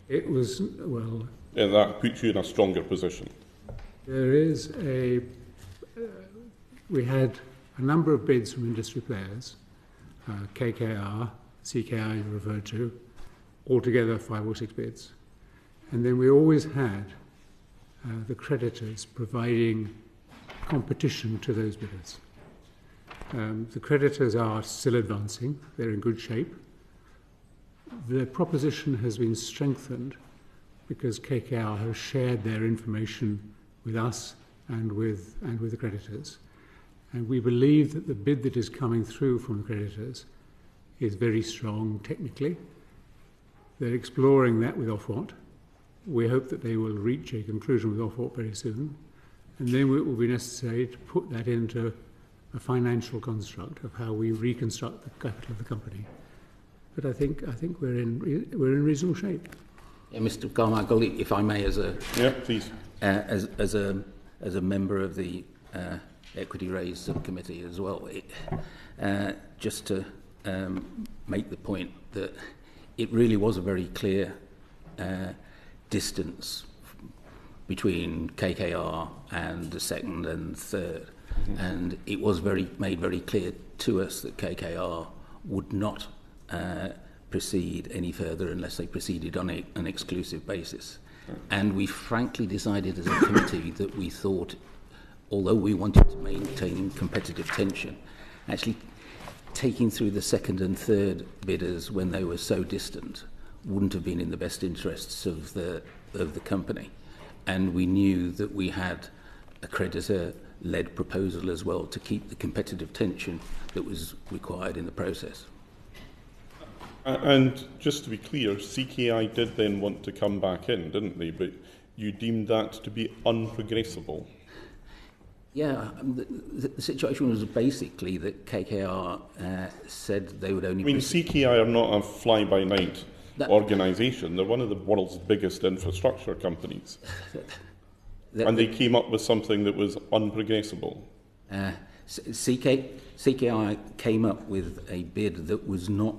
It was, well... And that puts you in a stronger position. There is we had a number of bids from industry players, KKR, CKI you referred to, altogether 5 or 6 bids. And then we always had the creditors providing competition to those bidders. The creditors are still advancing, they're in good shape. The proposition has been strengthened because KKR has shared their information with us and with the creditors. And we believe that the bid that is coming through from the creditors is very strong technically. They're exploring that with Ofwat. We hope that they will reach a conclusion with Ofwat very soon. And then it will be necessary to put that into a financial construct of how we reconstruct the capital of the company. But I think we're in reasonable shape. Yeah, Mr. Carmichael, if I may, as a please, as a member of the Equity Raise Subcommittee as well, just to make the point that it really was a very clear distance between KKR and the second and third, and it was made very clear to us that KKR would not proceed any further unless they proceeded on an exclusive basis. And we frankly decided as a committee that we thought, although we wanted to maintain competitive tension, actually taking through the second and third bidders when they were so distant wouldn't have been in the best interests of the company. And we knew that we had a creditor-led proposal as well to keep the competitive tension that was required in the process. And just to be clear, CKI did then want to come back in, didn't they? But you deemed that to be unprogressible. Yeah, the situation was basically that KKR said they would only... I mean, CKI are not a fly-by-night organisation. They're one of the world's biggest infrastructure companies. And they came up with something that was unprogressible. CKI came up with a bid that was not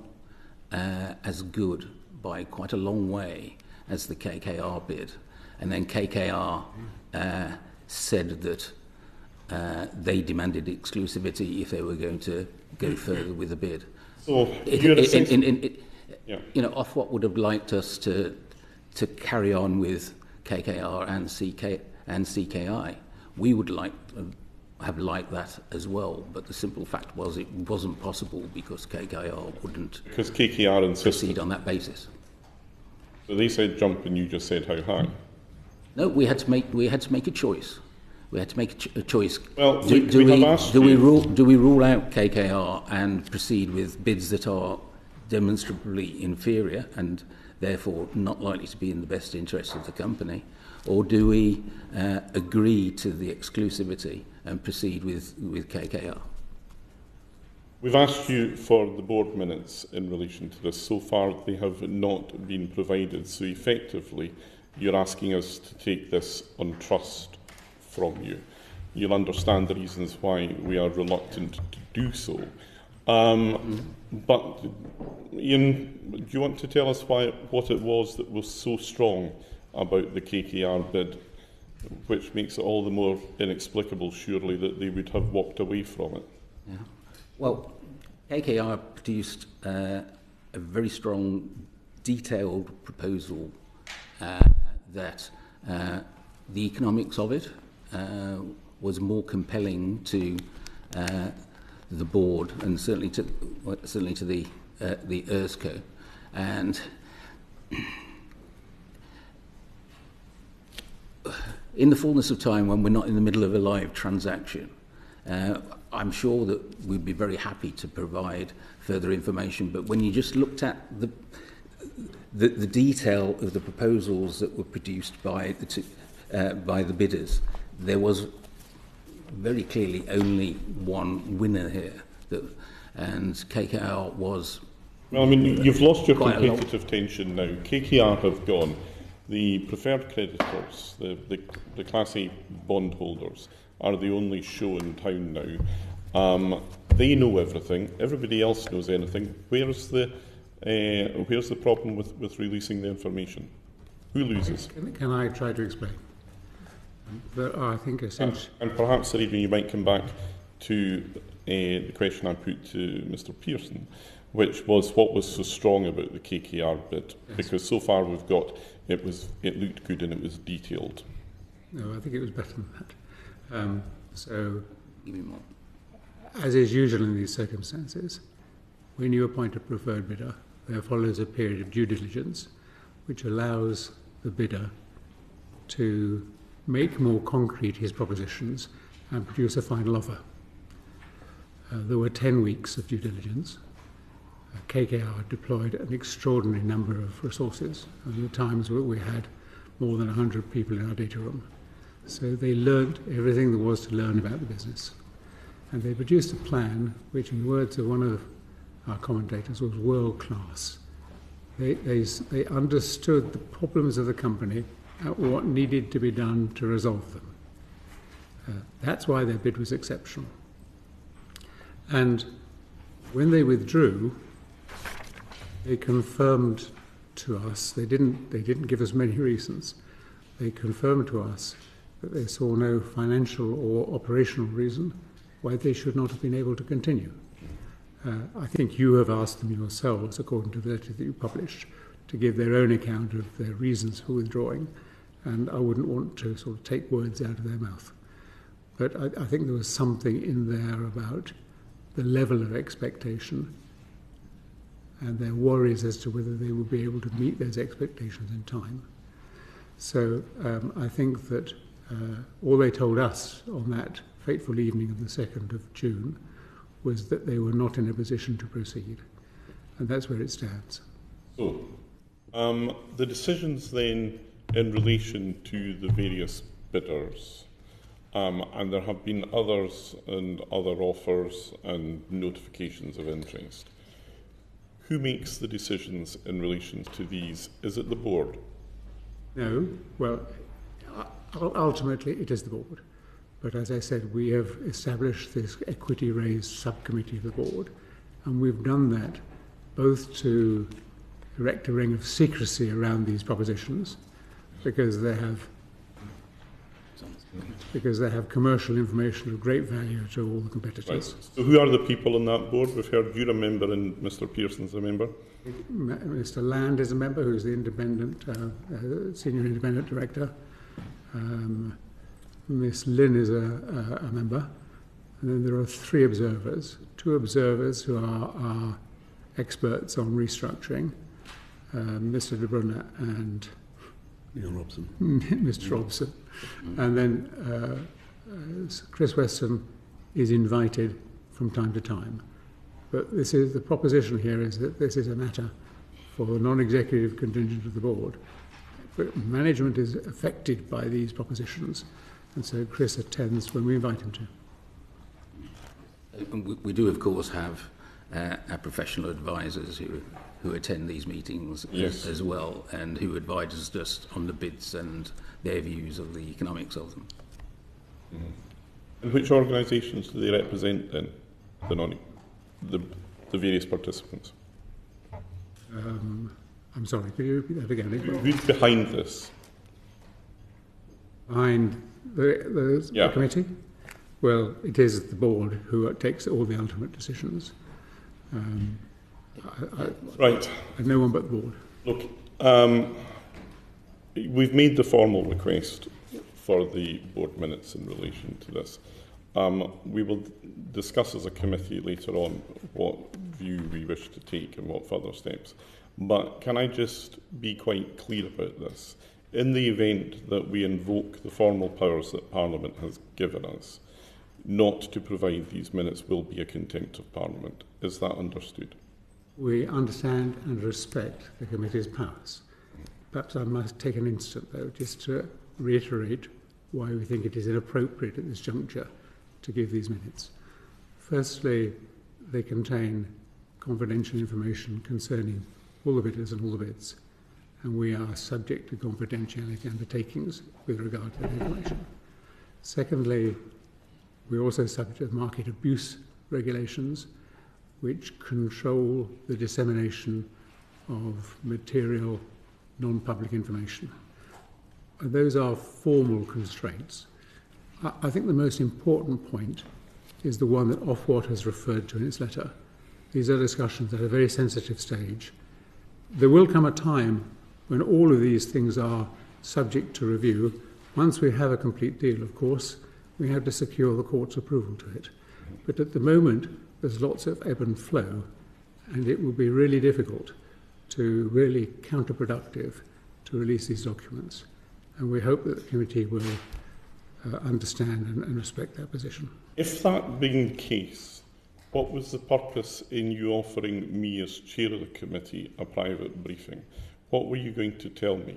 as good by quite a long way as the KKR bid. And then KKR said that they demanded exclusivity if they were going to go further with the bid. So, you know, Ofwat would have liked us to carry on with KKR and CKI. We would have liked that as well, but the simple fact was it wasn't possible because KKR wouldn't proceed on that basis. So they said jump, and you just said how high. No, we had to make a choice. We had to make a choice. Well, do we rule out KKR and proceed with bids that are demonstrably inferior and therefore not likely to be in the best interest of the company, or do we agree to the exclusivity and proceed with KKR? We've asked you for the board minutes in relation to this. So far, they have not been provided. So effectively, you're asking us to take this on trust from you. You'll understand the reasons why we are reluctant to do so. But Ian, do you want to tell us what it was that was so strong about the KKR bid, which makes it all the more inexplicable, surely, that they would have walked away from it? Yeah. Well, KKR produced a very strong, detailed proposal that the economics of it was more compelling to the board and certainly to the ERSCO. And in the fullness of time, when we're not in the middle of a live transaction, I'm sure that we'd be very happy to provide further information. But when you just looked at the detail of the proposals that were produced by the bidders, there was very clearly only one winner here, and KKR was... Well, I mean, you've lost your competitive tension now. KKR have gone. The preferred creditors, the Class A bondholders, are the only show in town now. They know everything. Everybody else knows anything. Where's the problem with releasing the information? Who loses? Can I try to explain? There are, I think, essentially... And perhaps, Adrian, you might come back to the question I put to Mr Pearson, which was what was so strong about the KKR bid? Yes. Because so far we've got it looked good and it was detailed. No, I think it was better than that. So, as is usual in these circumstances, when you appoint a preferred bidder, there follows a period of due diligence, which allows the bidder to make more concrete his propositions and produce a final offer. There were 10 weeks of due diligence. KKR deployed an extraordinary number of resources, and there were times where we had more than 100 people in our data room. So they learnt everything there was to learn about the business. And they produced a plan which, in the words of one of our commentators, was world-class. They understood the problems of the company and what needed to be done to resolve them. That's why their bid was exceptional. And when they withdrew, they confirmed to us, they didn't give us many reasons, they confirmed to us that they saw no financial or operational reason why they should not have been able to continue. I think you have asked them yourselves, according to the letter that you published, to give their own account of their reasons for withdrawing, and I wouldn't want to sort of take words out of their mouth. But I think there was something in there about the level of expectation and their worries as to whether they would be able to meet those expectations in time. So I think that all they told us on that fateful evening of the 2nd of June was that they were not in a position to proceed. And that's where it stands. So, the decisions then in relation to the various bidders, and there have been others and other offers and notifications of interest. Who makes the decisions in relation to these? Is it the board? No. Well, ultimately it is the board. But as I said, we have established this equity raised subcommittee of the board, and we've done that both to erect a ring of secrecy around these propositions because they have commercial information of great value to all the competitors. Right. So who are the people on that board? We've heard you're a member and Mr. Pearson's a member. Mr. Land is a member, who's the independent, senior independent director. Miss Lynn is a member. And then there are 3 observers, 2 observers who are experts on restructuring, Mr. De Bruyne and Neil Robson. Mr. Robson. And then Chris Weston is invited from time to time. But this is the proposition here is that this is a matter for the non-executive contingent of the board. But management is affected by these propositions, and so Chris attends when we invite him to. We do, of course, have our professional advisors who attend these meetings as well, and who advise us on the bids and their views of the economics of them. Mm-hmm. And which organisations do they represent then, the various participants? I'm sorry, could you repeat that again? Who's behind this? Behind the committee? Well, it is the board who takes all the ultimate decisions. Right. I've no one but the board. Look, we've made the formal request for the board minutes in relation to this. We will discuss as a committee later on what view we wish to take and what further steps. But can I just be quite clear about this? In the event that we invoke the formal powers that Parliament has given us, not to provide these minutes will be a contempt of Parliament. Is that understood? We understand and respect the committee's powers. Perhaps I must take an instant, though, just to reiterate why we think it is inappropriate at this juncture to give these minutes. Firstly, they contain confidential information concerning all the bidders and all the bids, and we are subject to confidentiality undertakings with regard to that information. Secondly, we're also subject to market abuse regulations, which control the dissemination of material, non-public information. And those are formal constraints. I think the most important point is the one that Ofwat has referred to in its letter. These are discussions at a very sensitive stage. There will come a time when all of these things are subject to review. Once we have a complete deal, of course, we have to secure the court's approval to it. But at the moment, there's lots of ebb and flow, and it will be really difficult to really counterproductive to release these documents. And we hope that the committee will understand and respect that position. If that being the case, what was the purpose in you offering me as chair of the committee a private briefing? What were you going to tell me?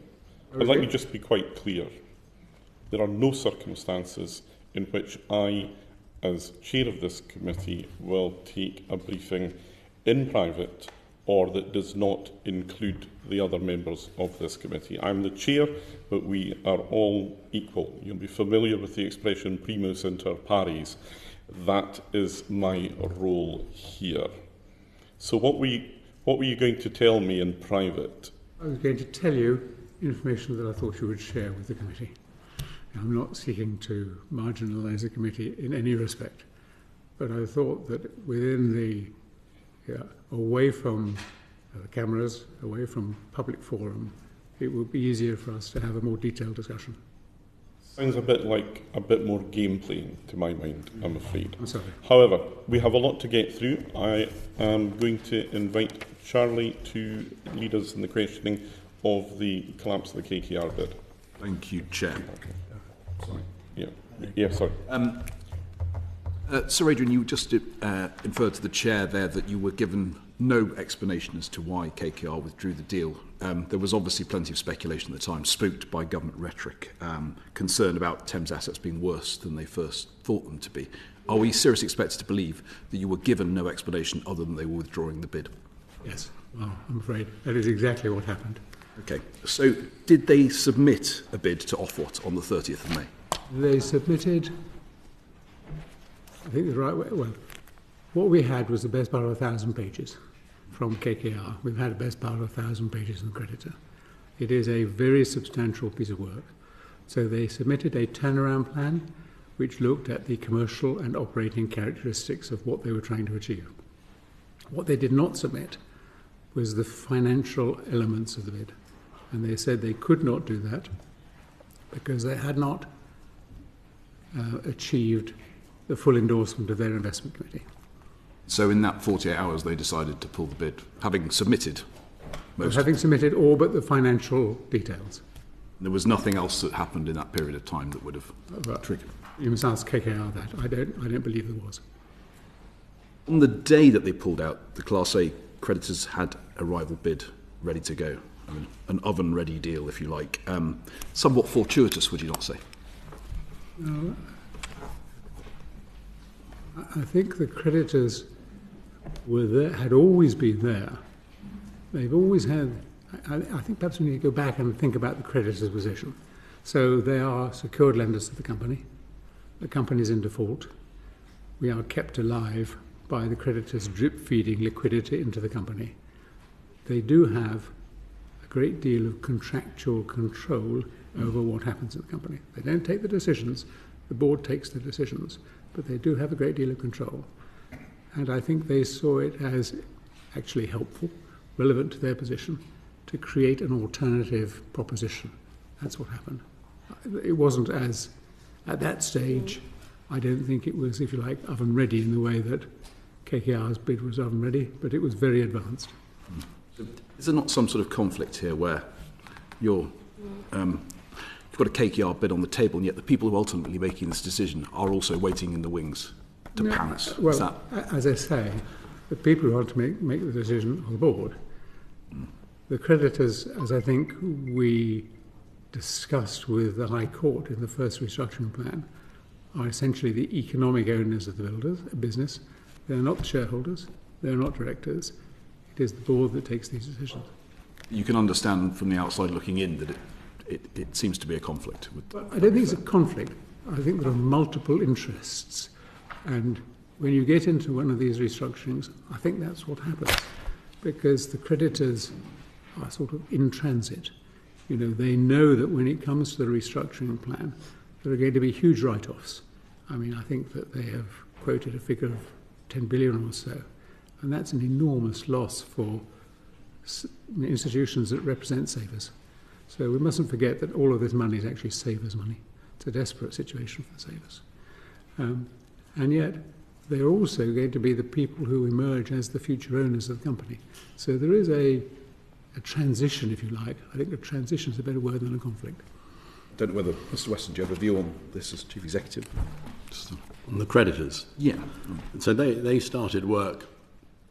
Okay. Let me just be quite clear. There are no circumstances in which I, as chair of this committee, will take a briefing in private or that does not include the other members of this committee. I'm the chair, but we are all equal. You'll be familiar with the expression primus inter pares. That is my role here. So what were you going to tell me in private? I was going to tell you information that I thought you would share with the committee. I'm not seeking to marginalise the committee in any respect, but I thought that within the, away from the cameras, away from public forum, it would be easier for us to have a more detailed discussion. Sounds a bit like a bit more game playing to my mind, I'm afraid. I'm sorry. However, we have a lot to get through. I am going to invite Charlie to lead us in the questioning of the collapse of the KKR bid. Thank you, Chair. Sorry. Yeah, sorry. Sir Adrian, you just inferred to the Chair there that you were given no explanation as to why KKR withdrew the deal. There was obviously plenty of speculation at the time, spooked by government rhetoric, concerned about Thames assets being worse than they first thought them to be. Are we seriously expected to believe that you were given no explanation other than they were withdrawing the bid? Yes, well, I'm afraid that is exactly what happened. Okay, so did they submit a bid to Ofwat on the 30th of May? They submitted, I think the right way, well, what we had was the best part of 1,000 pages from KKR. We've had the best part of 1,000 pages in the creditor. It is a very substantial piece of work. So they submitted a turnaround plan which looked at the commercial and operating characteristics of what they were trying to achieve. What they did not submit was the financial elements of the bid. And they said they could not do that because they had not achieved the full endorsement of their investment committee. So in that 48 hours they decided to pull the bid, having submitted most. Having submitted all but the financial details. There was nothing else that happened in that period of time that would have triggered. You must ask KKR that. I don't believe there was. On the day that they pulled out, the Class A creditors had a rival bid ready to go. I mean, an oven-ready deal, if you like. Somewhat fortuitous, would you not say? No, I think the creditors were there, had always been there. They've always had. I think perhaps we need to go back and think about the creditors' position. So they are secured lenders to the company. The company is in default. We are kept alive by the creditors drip-feeding liquidity into the company. They do have a great deal of contractual control over what happens in the company. They don't take the decisions. The board takes the decisions. But they do have a great deal of control. And I think they saw it as actually helpful, relevant to their position, to create an alternative proposition. That's what happened. It wasn't as, at that stage, I don't think it was, if you like, oven ready in the way that KKR's bid was oven ready, but it was very advanced. Is there not some sort of conflict here where you've got a KKR bid on the table, and yet the people who are ultimately making this decision are also waiting in the wings to pounce? Well, as I say, the people who want to make the decision on the board, the creditors, as I think we discussed with the High Court in the first restructuring plan, are essentially the economic owners of the business. They're not shareholders, they're not directors. It is the board that takes these decisions. You can understand from the outside looking in that it seems to be a conflict. I don't think it's a conflict. I think there are multiple interests. And when you get into one of these restructurings, I think that's what happens. Because the creditors are sort of in transit. You know, they know that when it comes to the restructuring plan, there are going to be huge write-offs. I mean, I think that they have quoted a figure of 10 billion or so. And that's an enormous loss for institutions that represent savers. So we mustn't forget that all of this money is actually savers' money. It's a desperate situation for the savers. And yet, they're also going to be the people who emerge as the future owners of the company. So there is a transition, if you like. I think a transition is a better word than a conflict. I don't know whether, Mr. Weston, do you have a view on this as Chief Executive? On the creditors? Yeah. So they started work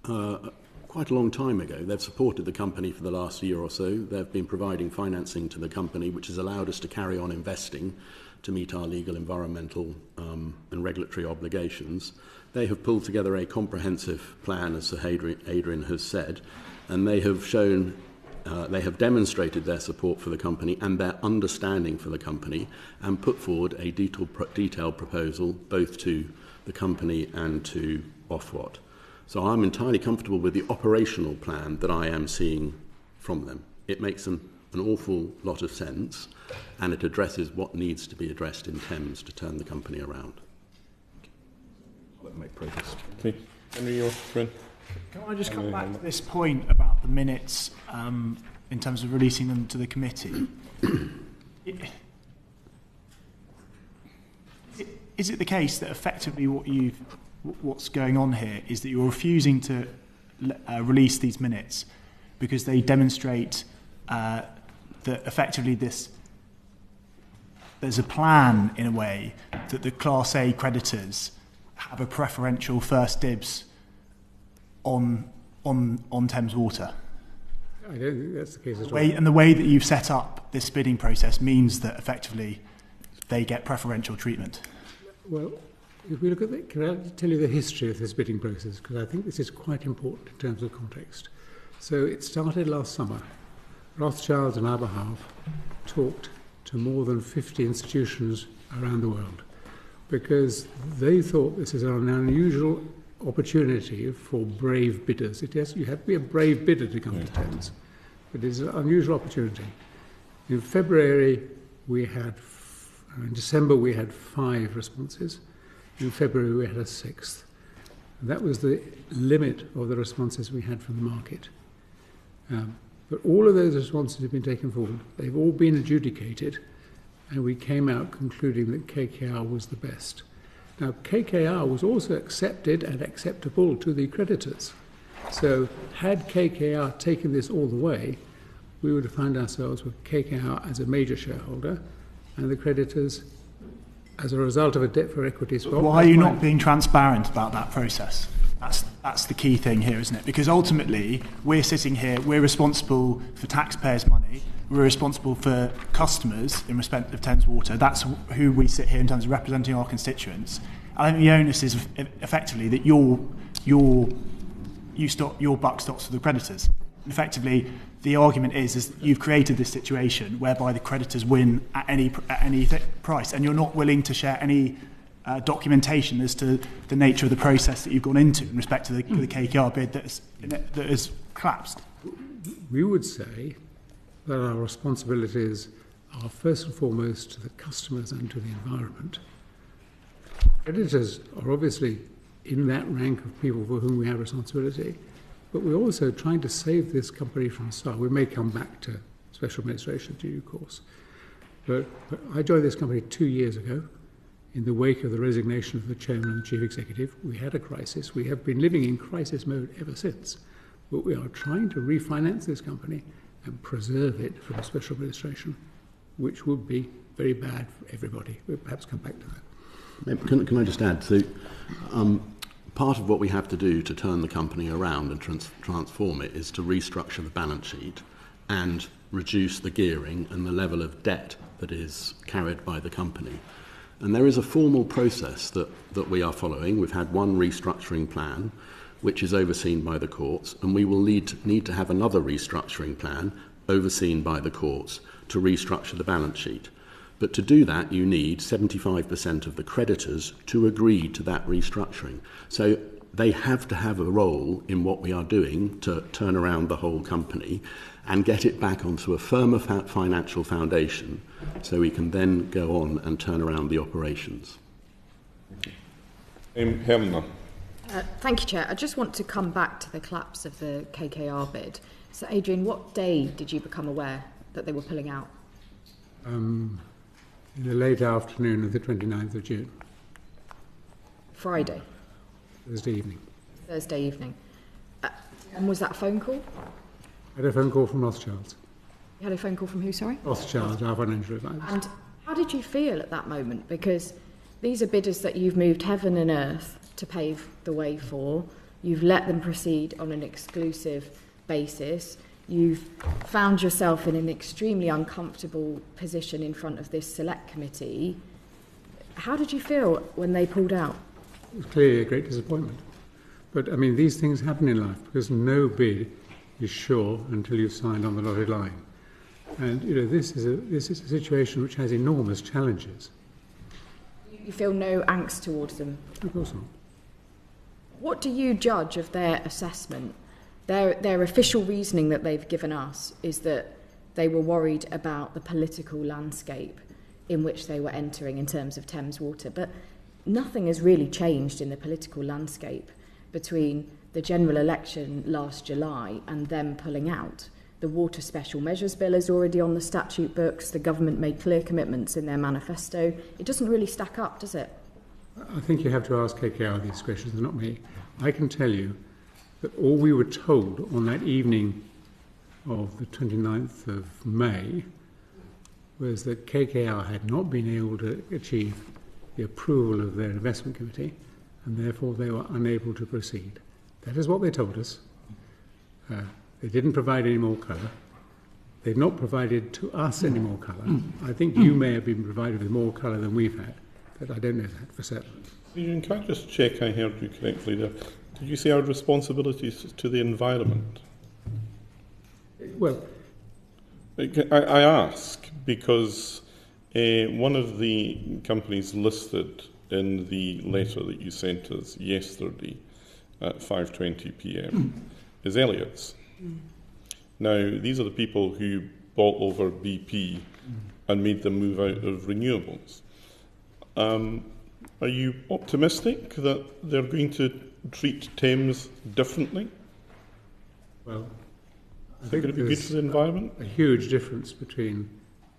quite a long time ago. They've supported the company for the last year or so. They've been providing financing to the company, which has allowed us to carry on investing to meet our legal, environmental and regulatory obligations. They have pulled together a comprehensive plan, as Sir Adrian has said, and they have shown, they have demonstrated their support for the company and their understanding for the company, and put forward a detailed proposal both to the company and to Ofwat. So I'm entirely comfortable with the operational plan that I am seeing from them. It makes an awful lot of sense, and it addresses what needs to be addressed in Thames to turn the company around. Let me make progress. Okay. Henry, your friend. Can I just come back to this point about the minutes? in terms of releasing them to the committee. Is it the case that effectively what's going on here is that you're refusing to release these minutes because they demonstrate that effectively there's a plan, in a way, that the Class A creditors have a preferential first dibs on Thames Water? I don't think that's the case at all. And the way that you've set up this bidding process means that effectively they get preferential treatment. Well, if we look at can I tell you the history of this bidding process? Because I think this is quite important in terms of context. So it started last summer. Rothschilds on our behalf talked to more than 50 institutions around the world because they thought this is an unusual opportunity for brave bidders. You have to be a brave bidder to come to Thames, but it's an unusual opportunity. In February, in December we had 5 responses. In February we had a 6th. And that was the limit of the responses we had from the market. But all of those responses have been taken forward. They've all been adjudicated, and we came out concluding that KKR was the best. Now, KKR was also accepted and acceptable to the creditors. So had KKR taken this all the way, we would have found ourselves with KKR as a major shareholder and the creditors as a result of a debt for equity swap. Why are you not being transparent about that process? That's the key thing here, isn't it? Because ultimately, we're sitting here, we're responsible for taxpayers' money, we're responsible for customers in respect of Thames Water. That's who we sit here in terms of representing our constituents. I think the onus is effectively that your buck stops with the creditors. And effectively, the argument is you've created this situation whereby the creditors win at any price, and you're not willing to share any documentation as to the nature of the process that you've gone into in respect to the KKR bid that has collapsed. We would say that our responsibilities are first and foremost to the customers and to the environment. Creditors are obviously in that rank of people for whom we have responsibility, but we're also trying to save this company from starve. We may come back to special administration in due course. But I joined this company 2 years ago in the wake of the resignation of the chairman and the chief executive. We had a crisis. We have been living in crisis mode ever since. But we are trying to refinance this company and preserve it from a special administration, which would be very bad for everybody. We'll perhaps come back to that. Can I just add, so part of what we have to do to turn the company around and transform it is to restructure the balance sheet and reduce the gearing and the level of debt that is carried by the company. And there is a formal process that we are following. We've had one restructuring plan, which is overseen by the courts, and we will need to have another restructuring plan overseen by the courts to restructure the balance sheet. But to do that, you need 75% of the creditors to agree to that restructuring. So they have to have a role in what we are doing to turn around the whole company and get it back onto a firmer financial foundation so we can then go on and turn around the operations. Helena. Thank you, Chair. I just want to come back to the collapse of the KKR bid. So, Adrian, what day did you become aware that they were pulling out? In the late afternoon of the 29th of June. Friday? Thursday evening. Thursday evening. And was that a phone call? I had a phone call from Rothschilds. You had a phone call from who, sorry? Rothschilds, our financial advisor. And how did you feel at that moment? Because these are bidders that you've moved heaven and earth to pave the way for. You've let them proceed on an exclusive basis. You've found yourself in an extremely uncomfortable position in front of this select committee. How did you feel when they pulled out? It was clearly a great disappointment. But, I mean, these things happen in life because no bid is sure until you've signed on the dotted line. And, you know, this is a situation which has enormous challenges. You feel no angst towards them? Of course not. What do you judge of their assessment? Their official reasoning that they've given us is that they were worried about the political landscape in which they were entering in terms of Thames Water. But nothing has really changed in the political landscape between the general election last July and them pulling out. The Water Special Measures Bill is already on the statute books. The government made clear commitments in their manifesto. It doesn't really stack up, does it? I think you have to ask KKR these questions, not me. I can tell you that all we were told on that evening of the 29th of May was that KKR had not been able to achieve the approval of their investment committee, and therefore they were unable to proceed. That is what they told us. They didn't provide any more colour. They've not provided to us any more colour. I think you may have been provided with more colour than we've had, but I don't know that for certain. Can I just check I heard you correctly there? Did you say our responsibilities to the environment? Well, I ask because one of the companies listed in the letter that you sent us yesterday at 5:20 p.m. is Elliott's. Now, these are the people who bought over BP and made them move out of renewables. Are you optimistic that they're going to treat Thames differently? Well, I think it'd be good for the environment? A huge difference between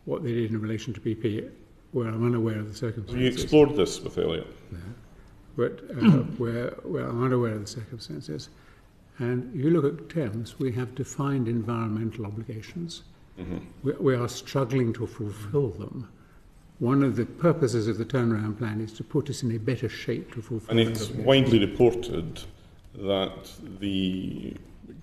what they did in relation to BP, where I'm unaware of the circumstances. Have you explored this with Elliott? No. But where I'm unaware of the circumstances. And if you look at Thames, we have defined environmental obligations. We are struggling to fulfil them. One of the purposes of the turnaround plan is to put us in a better shape to fulfil them. And it's widely reported that the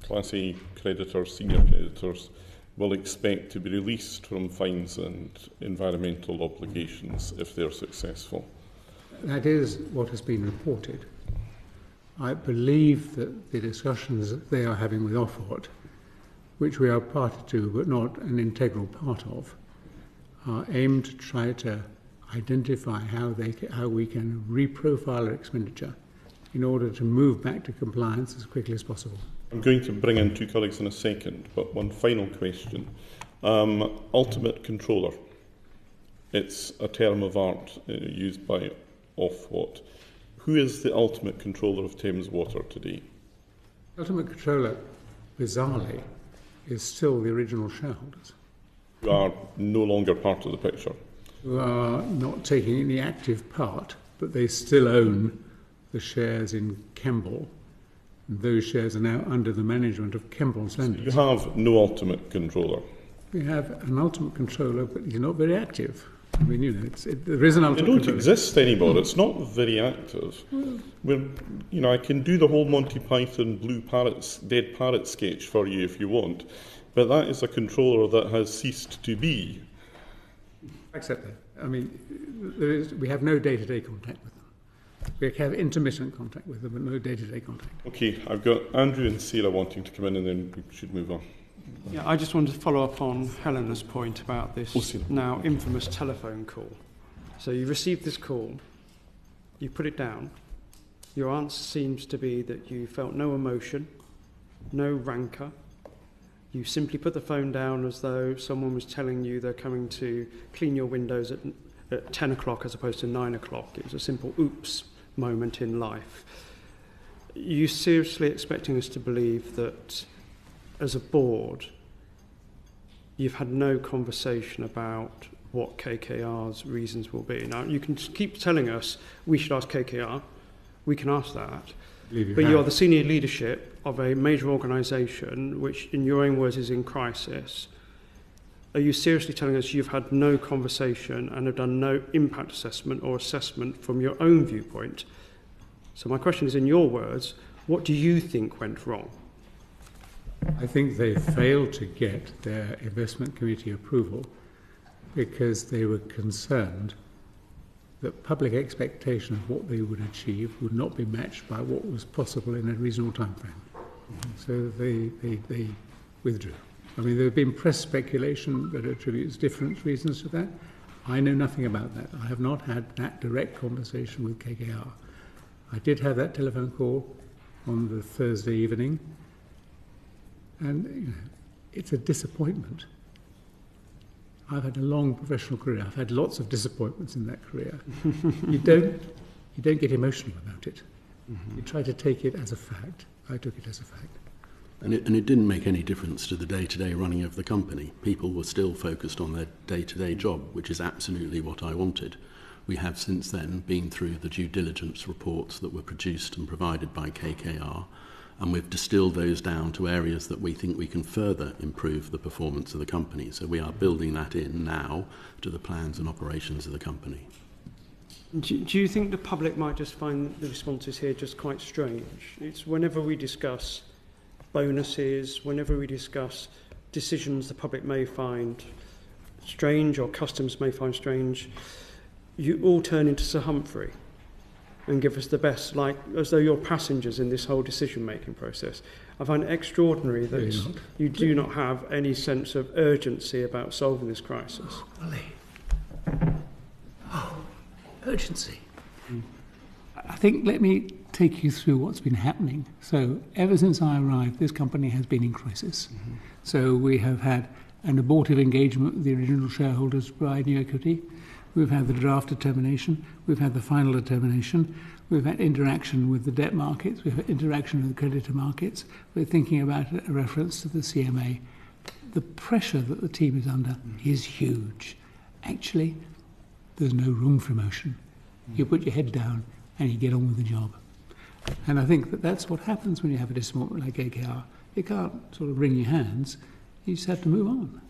Class A creditors, senior creditors, will expect to be released from fines and environmental obligations if they're successful. That is what has been reported. I believe that the discussions that they are having with Ofwat, which we are party to but not an integral part of, are aimed to try to identify how we can reprofile our expenditure in order to move back to compliance as quickly as possible. I'm going to bring in two colleagues in a second, but one final question. Ultimate controller. It's a term of art used by Ofwat. Who is the ultimate controller of Thames Water today? Ultimate controller, bizarrely, is still the original shareholders. Who are no longer part of the picture. Who are not taking any active part, but they still own the shares in Kemble. And those shares are now under the management of Kemble Standards. So you have no ultimate controller? We have an ultimate controller, but he's not very active. I mean, you know, there is an ultimate They don't controller. exist anymore. It's not very active. I can do the whole Monty Python dead parrot sketch for you if you want, but that is a controller that has ceased to be. Accept that. I mean, we have no day-to-day contact with them. We have intermittent contact with them, but no day-to-day contact. Okay, I've got Andrew and Sarah wanting to come in, and then we should move on. Yeah, I just wanted to follow up on Helena's point about this now infamous telephone call. So you received this call, you put it down, your answer seems to be that you felt no emotion, no rancour. You simply put the phone down as though someone was telling you they're coming to clean your windows at 10 o'clock as opposed to 9 o'clock. It was a simple oops moment in life. Are you seriously expecting us to believe that as a board, you've had no conversation about what KKR's reasons will be? Now, you can keep telling us we should ask KKR. We can ask that. But you are the senior leadership of a major organisation which, in your own words, is in crisis. Are you seriously telling us you've had no conversation and have done no impact assessment or assessment from your own viewpoint? So my question is, in your words, what do you think went wrong? I think they failed to get their investment committee approval because they were concerned that public expectation of what they would achieve would not be matched by what was possible in a reasonable time frame. So they withdrew. I mean, there have been press speculation that attributes different reasons to that. I know nothing about that. I have not had that direct conversation with KKR. I did have that telephone call on the Thursday evening, and it's a disappointment. I've had a long professional career. I've had lots of disappointments in that career. You don't get emotional about it. You try to take it as a fact. I took it as a fact. And it didn't make any difference to the day-to-day running of the company. People were still focused on their day-to-day job, which is absolutely what I wanted. We have since then been through the due diligence reports that were produced and provided by KKR, and we've distilled those down to areas that we think we can further improve the performance of the company. So we are building that in now to the plans and operations of the company. Do you think the public might just find the responses here just quite strange? It's whenever we discuss bonuses, whenever we discuss decisions the public may find strange or customers may find strange, you all turn into Sir Humphrey and give us the best, like as though you're passengers in this whole decision-making process. I find it extraordinary that you do not have any sense of urgency about solving this crisis. Urgency. I think, let me take you through what's been happening. So ever since I arrived, this company has been in crisis. So we have had an abortive engagement with the original shareholders to provide new equity. We've had the draft determination. We've had the final determination. We've had interaction with the debt markets. We've had interaction with the creditor markets. We're thinking about a reference to the CMA. The pressure that the team is under is huge. Actually, there's no room for emotion. You put your head down and you get on with the job. And I think that that's what happens when you have a disappointment like KKR. You can't sort of wring your hands. You just have to move on.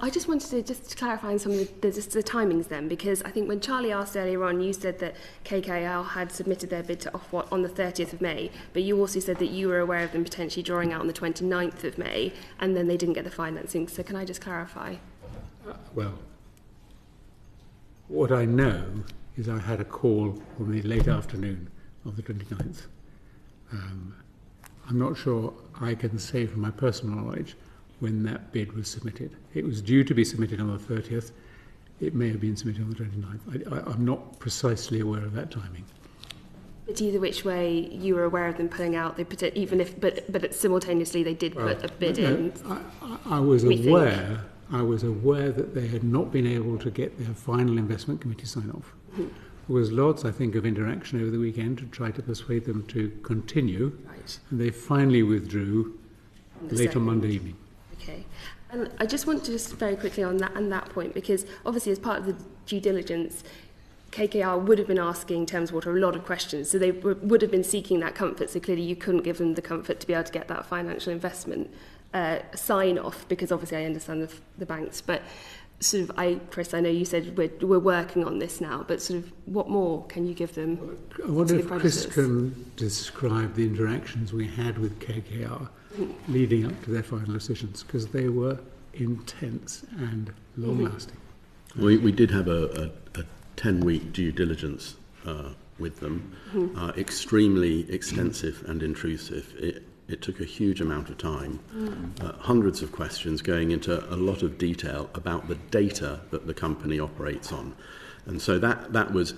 I just wanted to clarify on some of the timings then, because I think when Charlie asked earlier on, you said that KKR had submitted their bid to Ofwat on the 30th of May, but you also said that you were aware of them potentially drawing out on the 29th of May, and then they didn't get the financing. So can I just clarify? Well, what I know is I had a call on the late afternoon of the 29th. I'm not sure I can say from my personal knowledge when that bid was submitted. It was due to be submitted on the 30th. It may have been submitted on the 29th. I'm not precisely aware of that timing. But either which way, you were aware of them putting out, but simultaneously they did put a bid in. I was aware. I was aware that they had not been able to get their final investment committee sign-off. There was lots, I think, of interaction over the weekend to try to persuade them to continue, and they finally withdrew late on Monday evening. Okay. And I just want to just very quickly on that point, because obviously as part of the due diligence, KKR would have been asking Thames Water a lot of questions, so they would have been seeking that comfort, so clearly you couldn't give them the comfort to be able to get that financial investment sign-off, because obviously I understand the banks, but sort of, Chris, I know you said we're working on this now, but sort of what more can you give them? I wonder if Chris can describe the interactions we had with KKR leading up to their final decisions, because they were intense and long-lasting. We did have a 10-week due diligence with them, extremely extensive and intrusive. It took a huge amount of time, hundreds of questions going into a lot of detail about the data that the company operates on. And so that was,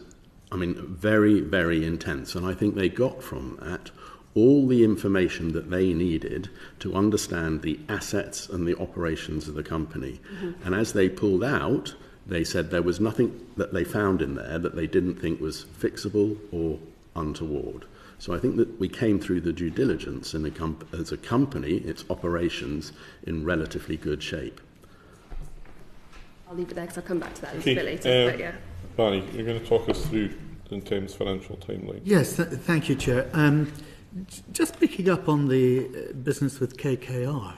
very, very intense. And I think they got from that all the information that they needed to understand the assets and the operations of the company. And as they pulled out, they said there was nothing that they found in there that they didn't think was fixable or untoward. So I think that we came through the due diligence as a company, its operations, in relatively good shape. I'll leave it there because I'll come back to that a little bit later. But yeah. Barry, you're going to talk us through the Thames financial timeline. Yes, thank you, Chair. Just picking up on the business with KKR,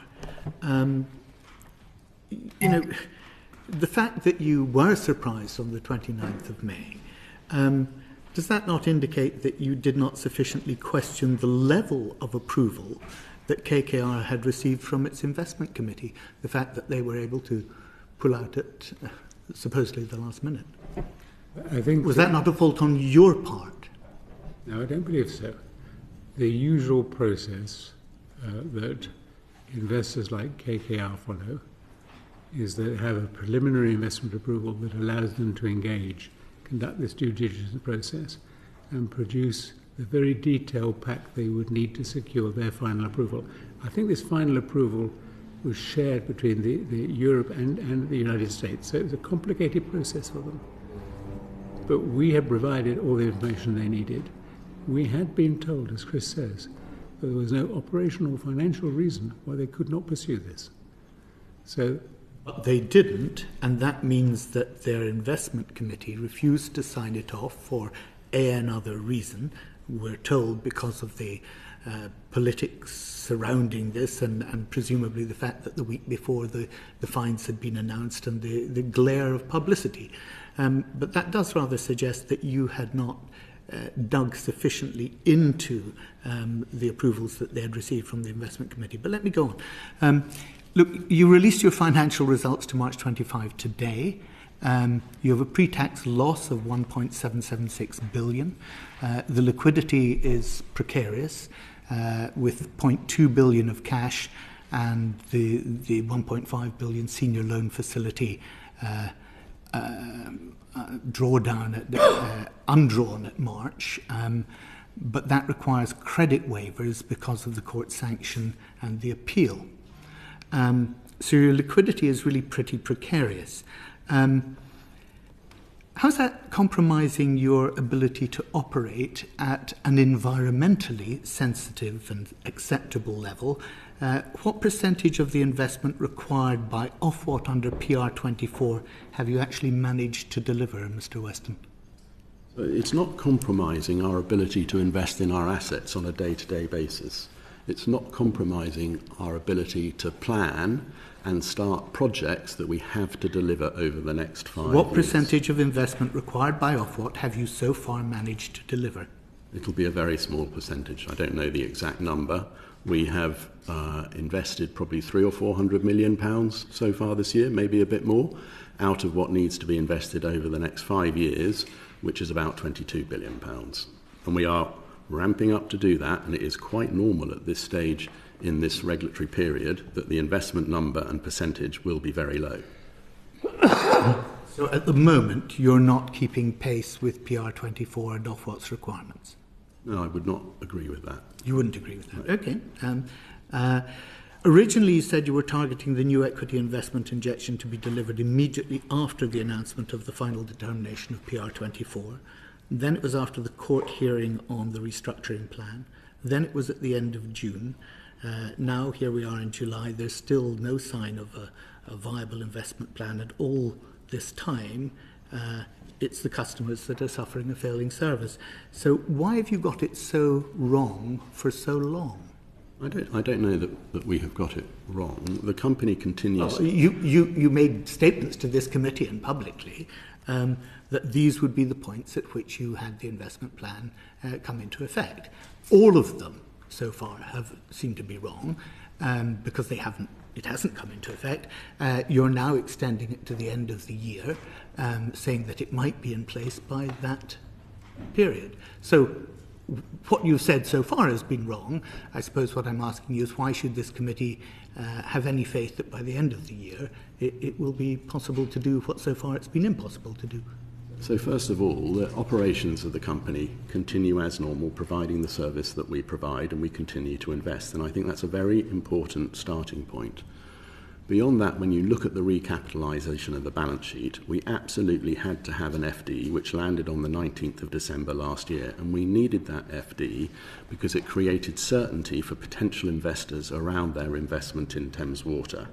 the fact that you were surprised on the 29th of May, does that not indicate that you did not sufficiently question the level of approval that KKR had received from its investment committee, the fact that they were able to pull out at supposedly the last minute? Was that not a fault on your part? No, I don't believe so. The usual process that investors like KKR follow is that they have a preliminary investment approval that allows them to engage, conduct this due diligence process, and produce the very detailed pack they would need to secure their final approval. I think this final approval was shared between the Europe and the United States, so it was a complicated process for them. But we had provided all the information they needed. We had been told, as Chris says, There was no operational or financial reason why they could not pursue this. So, but they didn't, and that means that their investment committee refused to sign it off for another reason. We're told because of the politics surrounding this and presumably the fact that the week before the fines had been announced and the glare of publicity. But that does rather suggest that you had not dug sufficiently into the approvals that they had received from the investment committee. But let me go on. Look, you released your financial results to March 25 today. You have a pre-tax loss of 1.776 billion. The liquidity is precarious, with 0.2 billion of cash and the 1.5 billion senior loan facility undrawn at March. But that requires credit waivers because of the court sanction and the appeal. So your liquidity is really pretty precarious. How's that compromising your ability to operate at an environmentally sensitive and acceptable level? What percentage of the investment required by Ofwat under PR24 have you actually managed to deliver, Mr. Weston? It's not compromising our ability to invest in our assets on a day-to-day basis. It's not compromising our ability to plan and start projects that we have to deliver over the next 5 years. What percentage of investment required by Ofwat have you so far managed to deliver? It'll be a very small percentage. I don't know the exact number. We have invested probably £300 or £400 million so far this year, maybe a bit more, out of what needs to be invested over the next 5 years, which is about £22 billion. And we are ramping up to do that, and it is quite normal at this stage in this regulatory period that the investment number and percentage will be very low. So at the moment, you're not keeping pace with PR24 and Ofwat's requirements? No, I would not agree with that. You wouldn't agree with that? No. Okay. Originally, you said you were targeting the new equity investment injection to be delivered immediately after the announcement of the final determination of PR24. Then it was after the court hearing on the restructuring plan. Then it was at the end of June. Now, here we are in July. There's still no sign of a viable investment plan at all this time. It's the customers that are suffering a failing service. So why have you got it so wrong for so long? I don't know that we have got it wrong. The company continues... Oh, you made statements to this committee and publicly that these would be the points at which you had the investment plan come into effect. All of them so far have seemed to be wrong because it hasn't come into effect. You're now extending it to the end of the year, saying that it might be in place by that period. So what you've said so far has been wrong. I suppose what I'm asking you is why should this committee have any faith that by the end of the year it will be possible to do what so far it's been impossible to do? So first of all, the operations of the company continue as normal, providing the service that we provide, and we continue to invest. And I think that's a very important starting point. Beyond that, when you look at the recapitalisation of the balance sheet, we absolutely had to have an FD, which landed on the 19th of December last year. And we needed that FD because it created certainty for potential investors around their investment in Thames Water.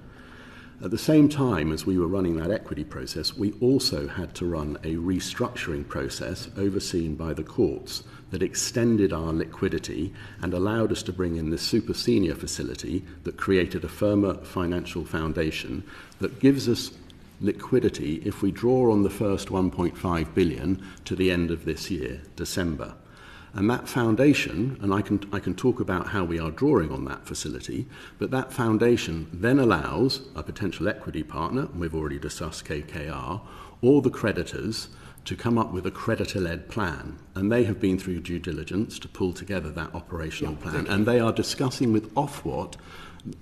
At the same time as we were running that equity process, we also had to run a restructuring process overseen by the courts that extended our liquidity and allowed us to bring in this super senior facility that created a firmer financial foundation that gives us liquidity if we draw on the first 1.5 billion to the end of this year, December. And that foundation, and I can talk about how we are drawing on that facility, but that foundation then allows a potential equity partner, and we've already discussed KKR, or the creditors to come up with a creditor-led plan. And they have been through due diligence to pull together that operational plan. And they are discussing with Ofwat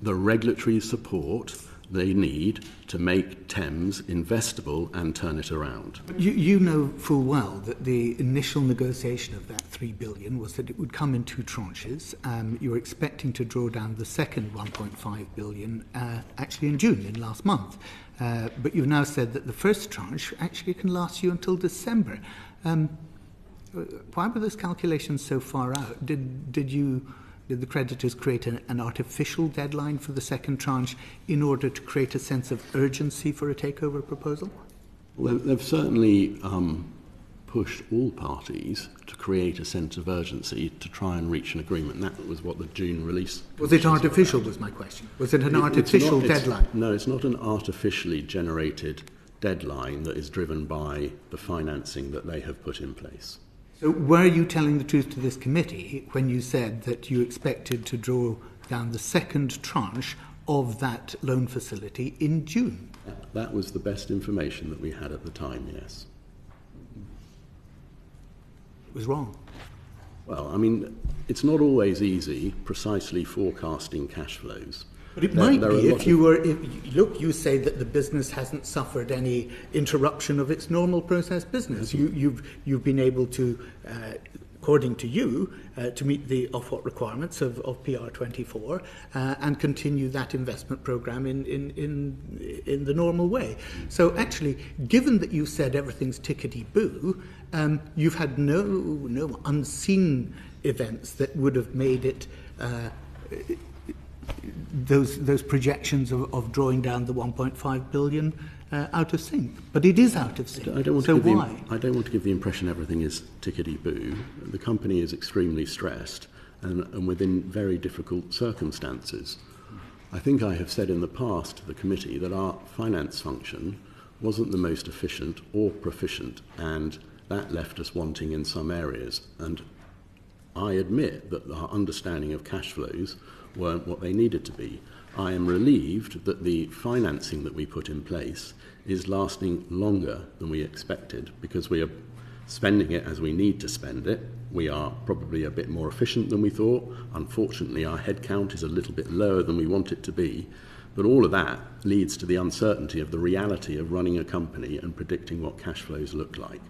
the regulatory support they need to make Thames investable and turn it around. You know full well that the initial negotiation of that $3 billion was that it would come in two tranches. You were expecting to draw down the second $1.5 billion actually in June, in last month. But you've now said that the first tranche actually can last you until December. Why were those calculations so far out? Did you Did the creditors create an artificial deadline for the second tranche in order to create a sense of urgency for a takeover proposal? Well, they've certainly pushed all parties to create a sense of urgency to try and reach an agreement. That was what the June release... Was it artificial, was my question? Was it an artificial deadline? No, it's not an artificially generated deadline that is driven by the financing that they have put in place. So were you telling the truth to this committee when you said that you expected to draw down the second tranche of that loan facility in June? That was the best information that we had at the time, yes. It was wrong. Well, I mean, it's not always easy precisely forecasting cash flows. But it might be if you were... look, you say that the business hasn't suffered any interruption of its normal process business. You've been able to, according to you, to meet the Ofwat requirements of PR24 and continue that investment programme in the normal way. So actually, given that you said everything's tickety-boo, you've had no unseen events that would have made it... those projections of drawing down the 1.5 billion out of sync. But it is out of sync. I don't want to give the impression everything is tickety-boo. The company is extremely stressed and within very difficult circumstances. I think I have said in the past to the committee that our finance function wasn't the most efficient or proficient, and that left us wanting in some areas. And I admit that our understanding of cash flows weren't what they needed to be. I am relieved that the financing that we put in place is lasting longer than we expected, because we are spending it as we need to spend it. We are probably a bit more efficient than we thought. Unfortunately, our headcount is a little bit lower than we want it to be. But all of that leads to the uncertainty of the reality of running a company and predicting what cash flows look like.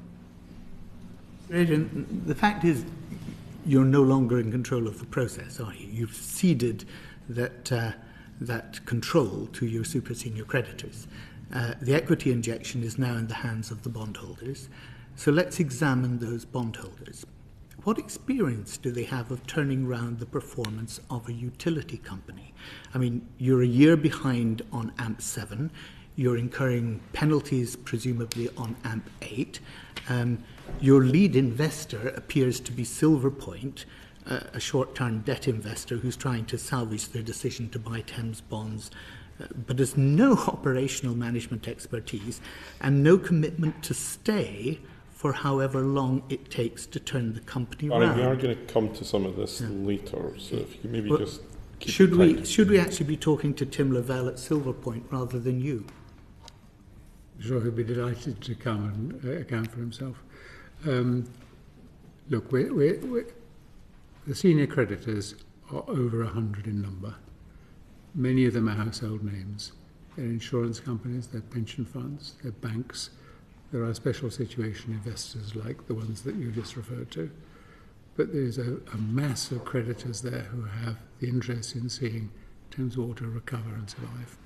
Adrian, the fact is, you're no longer in control of the process, are you? You've ceded that control to your super senior creditors. The equity injection is now in the hands of the bondholders. So let's examine those bondholders. What experience do they have of turning around the performance of a utility company? I mean, you're a year behind on AMP7. You're incurring penalties, presumably, on AMP8. Your lead investor appears to be Silver Point, a short-term debt investor who's trying to salvage their decision to buy Thames bonds, but has no operational management expertise and no commitment to stay for however long it takes to turn the company around. We are going to come to some of this later, so if you maybe just keep should we actually be talking to Tim Lavelle at Silver Point rather than you? I'm sure he'll be delighted to come and account for himself. Look, the senior creditors are over 100 in number. Many of them are household names. They're insurance companies, they're pension funds, they're banks. There are special situation investors like the ones that you just referred to. But there's a mass of creditors there who have the interest in seeing Thames Water recover and survive.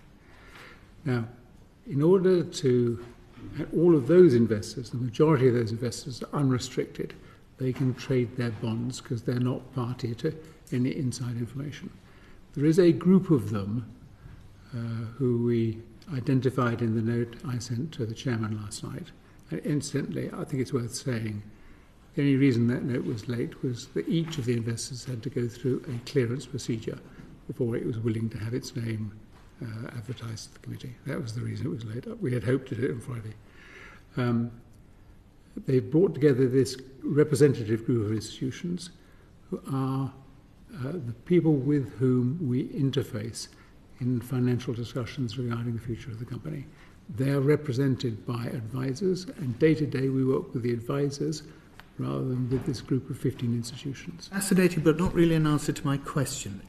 Now, in order to... all of those investors, the majority of those investors are unrestricted. They can trade their bonds because they're not party to any inside information. There is a group of them who we identified in the note I sent to the chairman last night. And incidentally, I think it's worth saying, the only reason that note was late was that each of the investors had to go through a clearance procedure before it was willing to have its name advertised to the committee. That was the reason it was late. We had hoped to do it on Friday. They've brought together this representative group of institutions who are the people with whom we interface in financial discussions regarding the future of the company. They are represented by advisors, and day to day we work with the advisors rather than with this group of 15 institutions. Fascinating, but not really an answer to my question.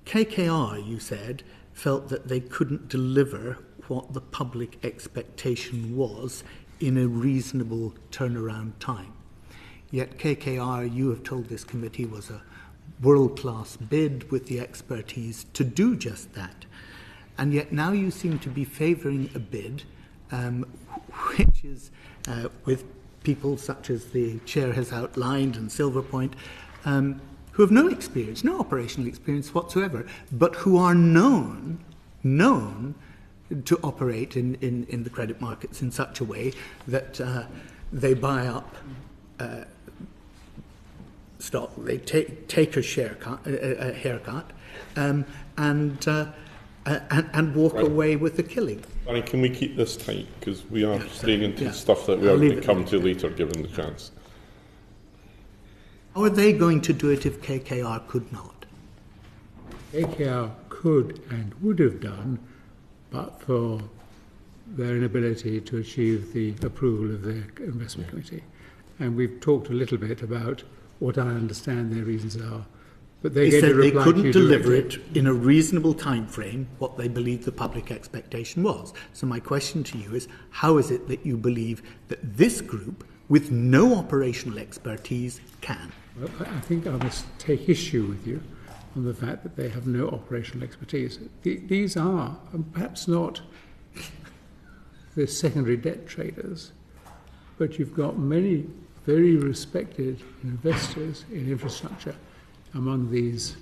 KKR, you said, felt that they couldn't deliver what the public expectation was in a reasonable turnaround time. Yet KKR, you have told this committee, was a world-class bid with the expertise to do just that. And yet now you seem to be favouring a bid which is, with people such as the chair has outlined and Silver Point, who have no experience, no operational experience whatsoever, but who are known to operate in the credit markets in such a way that they buy up stock, they take a haircut, and walk away with the killing. Barry, can we keep this tight? Because we are straying into stuff that we are going to come to later, given the chance. How are they going to do it if KKR could not? KKR could and would have done, but for their inability to achieve the approval of their investment committee. And we've talked a little bit about what I understand their reasons are. But they said they couldn't deliver it in a reasonable time frame, what they believed the public expectation was. So my question to you is, how is it that you believe that this group, with no operational expertise, can? Well, I think I must take issue with you on the fact that they have no operational expertise. These are, perhaps not the secondary debt traders, but you've got many very respected investors in infrastructure among these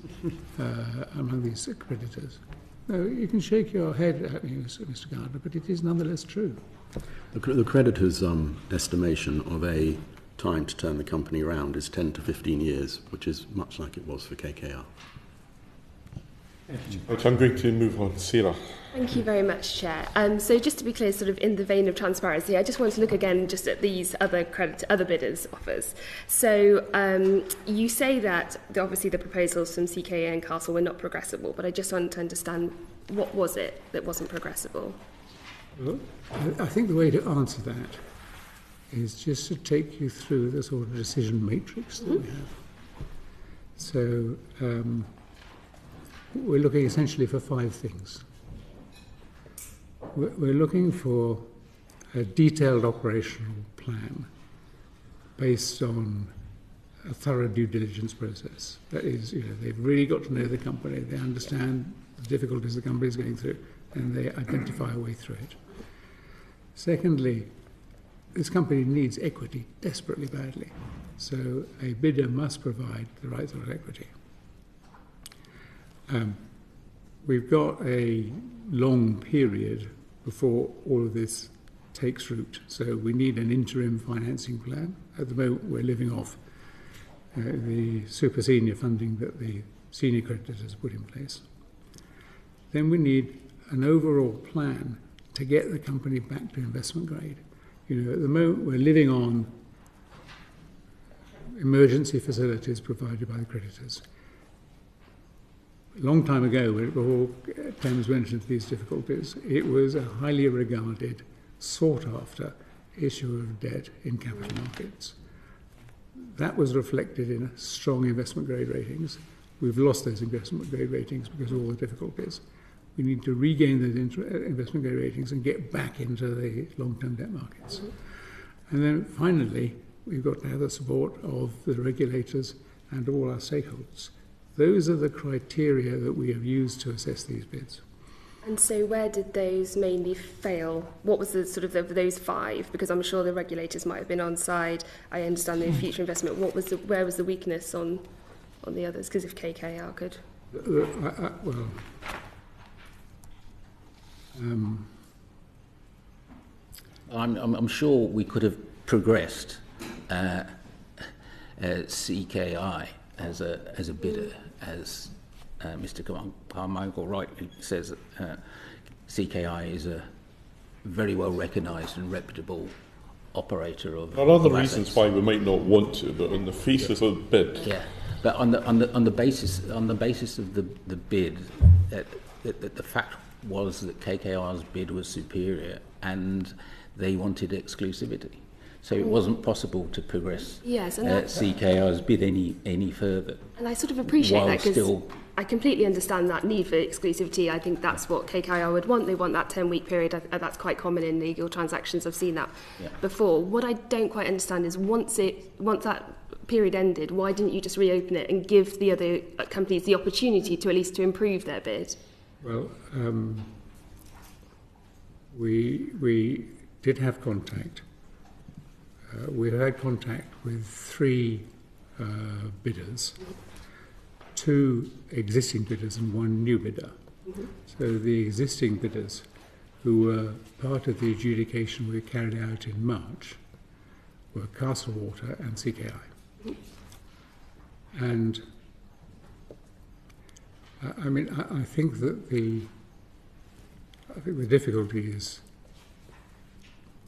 creditors. No, you can shake your head at me, Mr. Gardner, but it is nonetheless true. The creditors' estimation of a time to turn the company around is 10 to 15 years, which is much like it was for KKR. Right, I'm going to move on. Sarah. Thank you very much, Chair. So just to be clear, sort of in the vein of transparency, I just want to look again just at these other bidders' offers. So you say that obviously the proposals from CKA and Castle were not progressible, but I just want to understand what was it that wasn't progressible? Well, I think the way to answer that is just to take you through the sort of decision matrix that we have. So we're looking essentially for 5 things. We're looking for a detailed operational plan based on a thorough due diligence process. That is, they've really got to know the company, they understand the difficulties the company is going through, and they identify a way through it. Secondly, this company needs equity desperately badly, so a bidder must provide the right sort of equity. We've got a long period before all of this takes root, so we need an interim financing plan. At the moment, we're living off the super senior funding that the senior creditors put in place. Then we need an overall plan to get the company back to investment grade. At the moment, we're living on emergency facilities provided by the creditors. A long time ago, before Thames went into these difficulties, it was a highly regarded, sought-after issue of debt in capital markets. That was reflected in strong investment-grade ratings. We've lost those investment-grade ratings because of all the difficulties. We need to regain those investment-grade ratings and get back into the long-term debt markets. And then finally, we've got to have the support of the regulators and all our stakeholders. Those are the criteria that we have used to assess these bids. And so where did those mainly fail? What was the sort of those 5? Because I'm sure the regulators might have been on side. I understand the future investment. Where was the weakness on the others? Because if KKR could... I'm sure we could have progressed CKI as a bidder, as Mr. Carmichael rightly says. CKI is a very well recognised and reputable operator of. There are other reasons why we might not want to, but on the face of the bid. Yeah, but on the basis of the bid, the fact was that KKR's bid was superior, and they wanted exclusivity. So it wasn't possible to progress CKR's bid any further. And I sort of appreciate that, because I completely understand that need for exclusivity. I think that's what KKR would want. They want that 10-week period. That's quite common in legal transactions. I've seen that before. What I don't quite understand is once that period ended, why didn't you just reopen it and give the other companies the opportunity to at least to improve their bid? Well, we did have contact. We've had contact with 3 bidders 2 existing bidders and 1 new bidder. Mm-hmm. So the existing bidders who were part of the adjudication we carried out in March were Castle Water and CKI. And I think that the difficulty is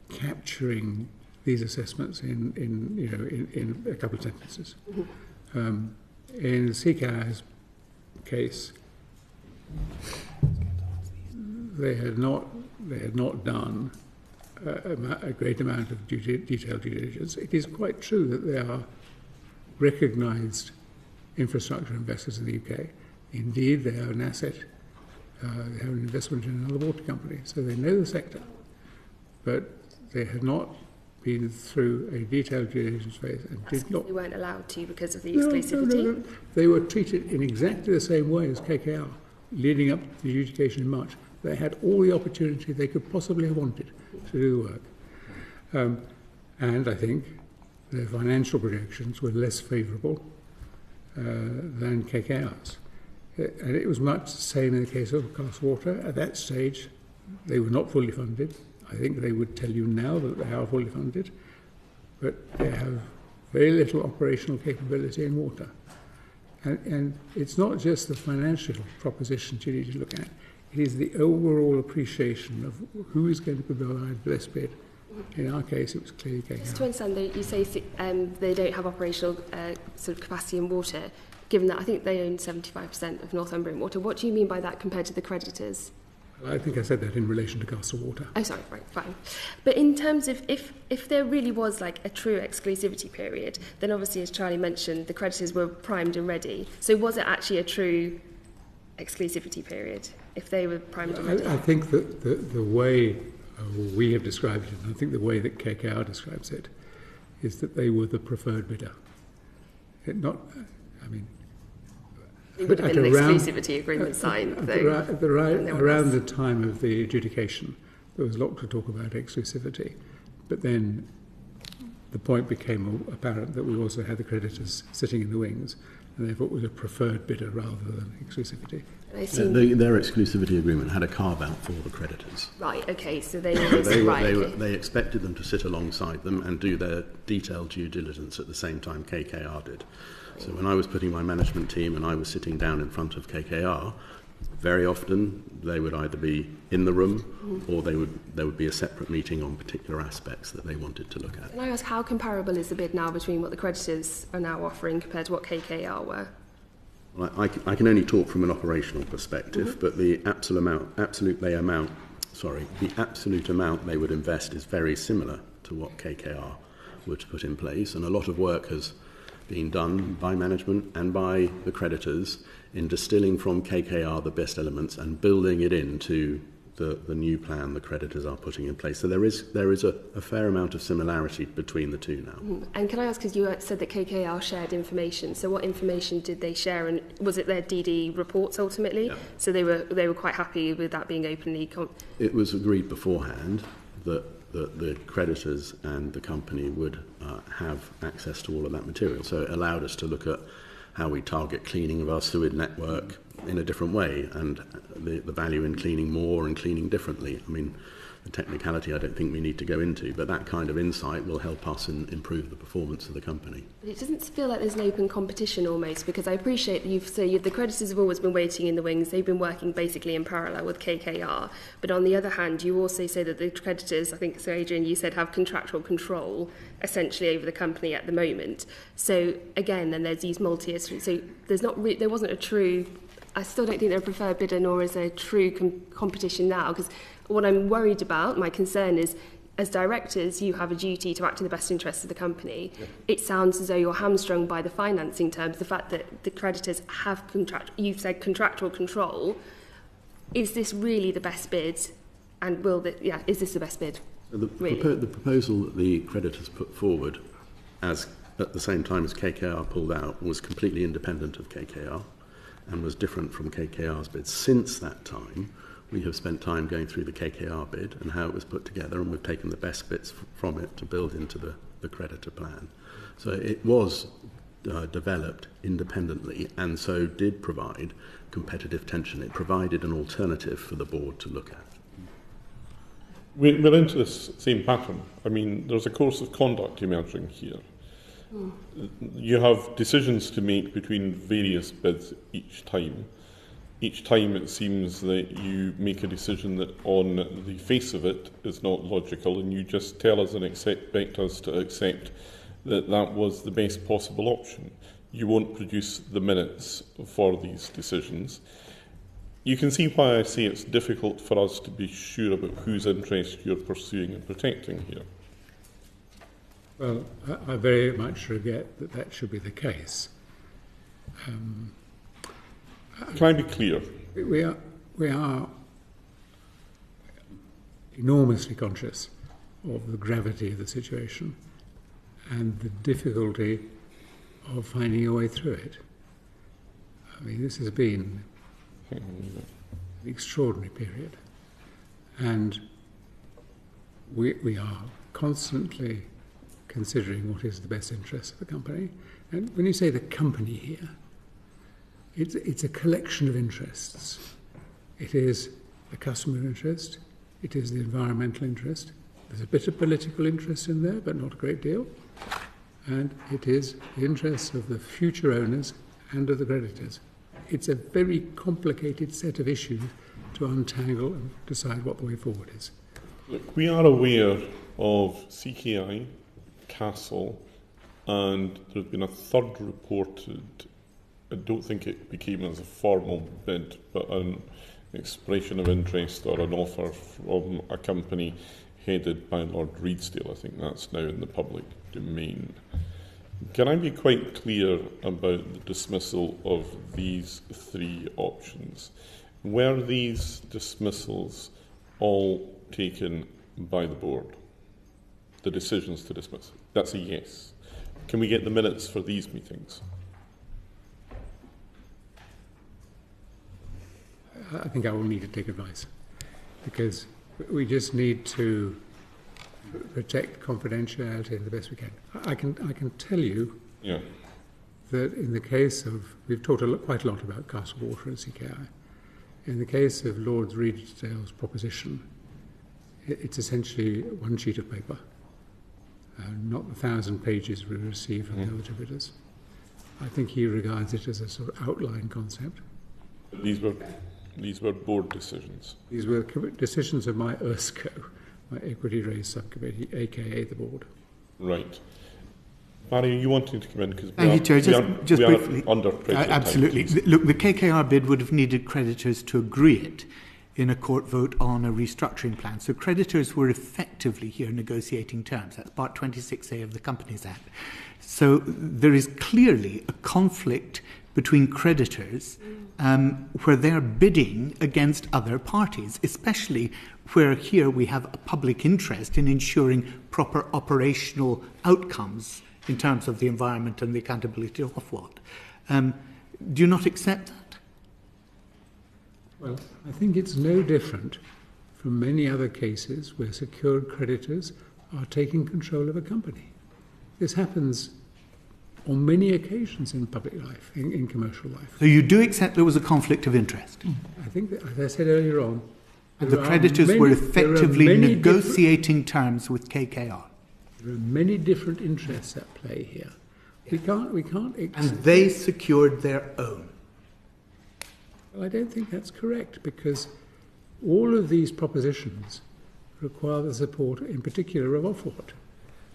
capturing these assessments in a couple of sentences. Mm-hmm. In CKI's case, they had not done a great amount of detailed due diligence. It is quite true that they are recognised infrastructure investors in the UK. Indeed, they are an asset. They have an investment in another water company, so they know the sector. But they had not been through a detailed due diligence phase and did not. They weren't allowed to because of the exclusivity. No. They were treated in exactly the same way as KKR, leading up to the adjudication in March. They had all the opportunity they could possibly have wanted to do the work. And I think their financial projections were less favourable than KKR's. And it was much the same in the case of Castle Water. At that stage, they were not fully funded. I think they would tell you now that they are fully funded, but they have very little operational capability in water. And it's not just the financial propositions you need to look at. It is the overall appreciation of who is going to provide the best bid. In our case, it was clearly KKR. Just to understand, you say they don't have operational sort of capacity in water, given that I think they own 75% of Northumbrian Water. What do you mean by that compared to the creditors? I think I said that in relation to Castle Water. Oh, sorry, right, fine. But in terms of if there really was like a true exclusivity period, then obviously, as Charlie mentioned, the creditors were primed and ready. So was it actually a true exclusivity period if they were primed and ready? I think that the way we have described it, and I think the way that KKR describes it, is that they were the preferred bidder. It would have been an exclusivity agreement signed, though. Around the time of the adjudication, there was a lot to talk about exclusivity. But then the point became apparent that we also had the creditors sitting in the wings, and therefore it was a preferred bidder rather than exclusivity. Their exclusivity agreement had a carve-out for the creditors. Right, okay, so they expected them to sit alongside them and do their detailed due diligence at the same time KKR did. So when I was putting my management team and I was sitting down in front of KKR, very often they would either be in the room or there would be a separate meeting on particular aspects that they wanted to look at. Can I ask how comparable is the bid now between what the creditors are now offering compared to what KKR were? Well, I can only talk from an operational perspective, but the absolute amount they would invest is very similar to what KKR would put in place, and a lot of work has been done by management and by the creditors in distilling from KKR the best elements and building it into the new plan the creditors are putting in place. So there is a fair amount of similarity between the two now. And can I ask, because you said that KKR shared information, so what information did they share, and was it their DD reports ultimately? Yeah. So they were quite happy with that being openly... It was agreed beforehand that the creditors and the company would have access to all of that material. So it allowed us to look at how we target cleaning of our sewage network in a different way, and the value in cleaning more and cleaning differently. I mean, the technicality I don't think we need to go into, but that kind of insight will help us improve the performance of the company. But it doesn't feel like there's an open competition almost, because I appreciate that the creditors have always been waiting in the wings. They've been working basically in parallel with KKR. But on the other hand, you also say that the creditors, I think, so Adrian, you said, have contractual control essentially over the company at the moment. So again, then there's these multi-years. So there wasn't a true... I still don't think they're a preferred bidder, nor is there a true competition now, because what I'm worried about, my concern is, as directors, you have a duty to act in the best interests of the company. Yeah. It sounds as though you're hamstrung by the financing terms, the fact that the creditors have you've said contractual control. Is this really the best bid? And is this the best bid? The proposal that the creditors put forward, as at the same time as KKR pulled out, was completely independent of KKR and was different from KKR's bid. Since that time, we have spent time going through the KKR bid and how it was put together, and we've taken the best bits from it to build into the creditor plan. So it was developed independently and so did provide competitive tension. It provided an alternative for the board to look at. We're into this same pattern. I mean, there's a course of conduct emerging here. You have decisions to make between various bids each time. Each time it seems that you make a decision that on the face of it is not logical, and you just tell us and expect us to accept that that was the best possible option. You won't produce the minutes for these decisions. You can see why I say it's difficult for us to be sure about whose interest you're pursuing and protecting here. Well, I very much regret that that should be the case. Can I be clear? We are enormously conscious of the gravity of the situation and the difficulty of finding a way through it. I mean, this has been an extraordinary period, and we are constantly considering what is the best interest of the company. And when you say the company here, it's a collection of interests. It is the customer interest, it is the environmental interest, there's a bit of political interest in there, but not a great deal, and it is the interests of the future owners and of the creditors. It's a very complicated set of issues to untangle and decide what the way forward is. Look, we are aware of CKI, Castle, and there's been a third reported. I don't think it became as a formal bid, but an expression of interest or an offer from a company headed by Lord Redesdale. I think that's now in the public domain. Can I be quite clear about the dismissal of these three options? Were these dismissals all taken by the board? The decisions to dismiss? That's a yes. Can we get the minutes for these meetings? I think I will need to take advice, because we just need to protect confidentiality the best we can. I can tell you that in the case of, we've talked quite a lot about Castle Water and CKI. In the case of Lord Redesdale's proposition, it's essentially one sheet of paper, not the 1,000 pages we receive from the other two bidders. I think he regards it as a sort of outline concept. These were board decisions. These were decisions of my ERSCO, my Equity Raise Subcommittee, aka the board. Right. Barry, are you wanting to come in? Because Thank you, Chair. Just briefly. Under pressure. Absolutely. Look, the KKR bid would have needed creditors to agree it in a court vote on a restructuring plan. So creditors were effectively here negotiating terms. That's part 26A of the Companies Act. So there is clearly a conflict between creditors where they're bidding against other parties, especially where here we have a public interest in ensuring proper operational outcomes in terms of the environment and the accountability of what. Do you not accept that? Well, I think it's no different from many other cases where secured creditors are taking control of a company. This happens on many occasions in public life, in commercial life. So you do accept there was a conflict of interest? I think that, as I said earlier on, and the creditors were effectively negotiating terms with KKR. There are many different interests at play here. We can't. And they secured their own. Well, I don't think that's correct, because all of these propositions require the support, in particular, of Ofwat.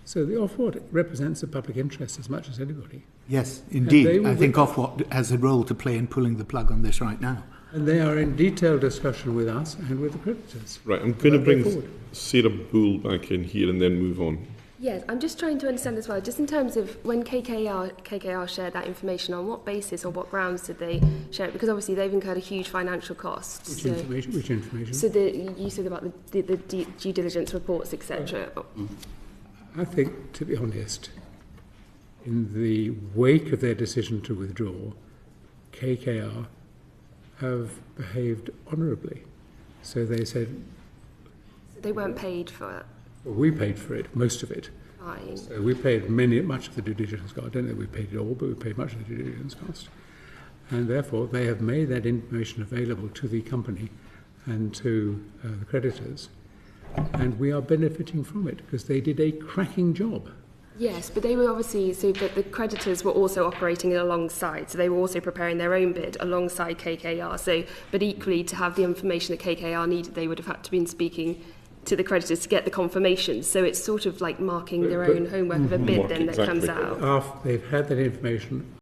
So the Ofwat represents the public interest as much as anybody. Yes, indeed. I think Ofwat has a role to play in pulling the plug on this right now. And they are in detailed discussion with us and with the creditors. Right, I'm going to bring Sarah Bull back in here and then move on. Yes, I'm just trying to understand as well, just in terms of when KKR shared that information, on what basis or what grounds did they share it? Because obviously they've incurred a huge financial cost. Which information? So you said about the due diligence reports, etc. I think, to be honest, in the wake of their decision to withdraw, KKR have behaved honourably. So they said... They weren't paid for it? Well, we paid for it, most of it. Fine. So we paid much of the due diligence cost. I don't know if we paid it all, but we paid much of the due diligence cost. And therefore, they have made that information available to the company and to the creditors. And we are benefiting from it because they did a cracking job. Yes, but they were obviously, but the creditors were also operating alongside, so they were also preparing their own bid alongside KKR. So, but equally, to have the information that KKR needed, they would have had to been speaking to the creditors to get the confirmation. So it's sort of like marking their own homework of a bid then that comes out. After they've had that information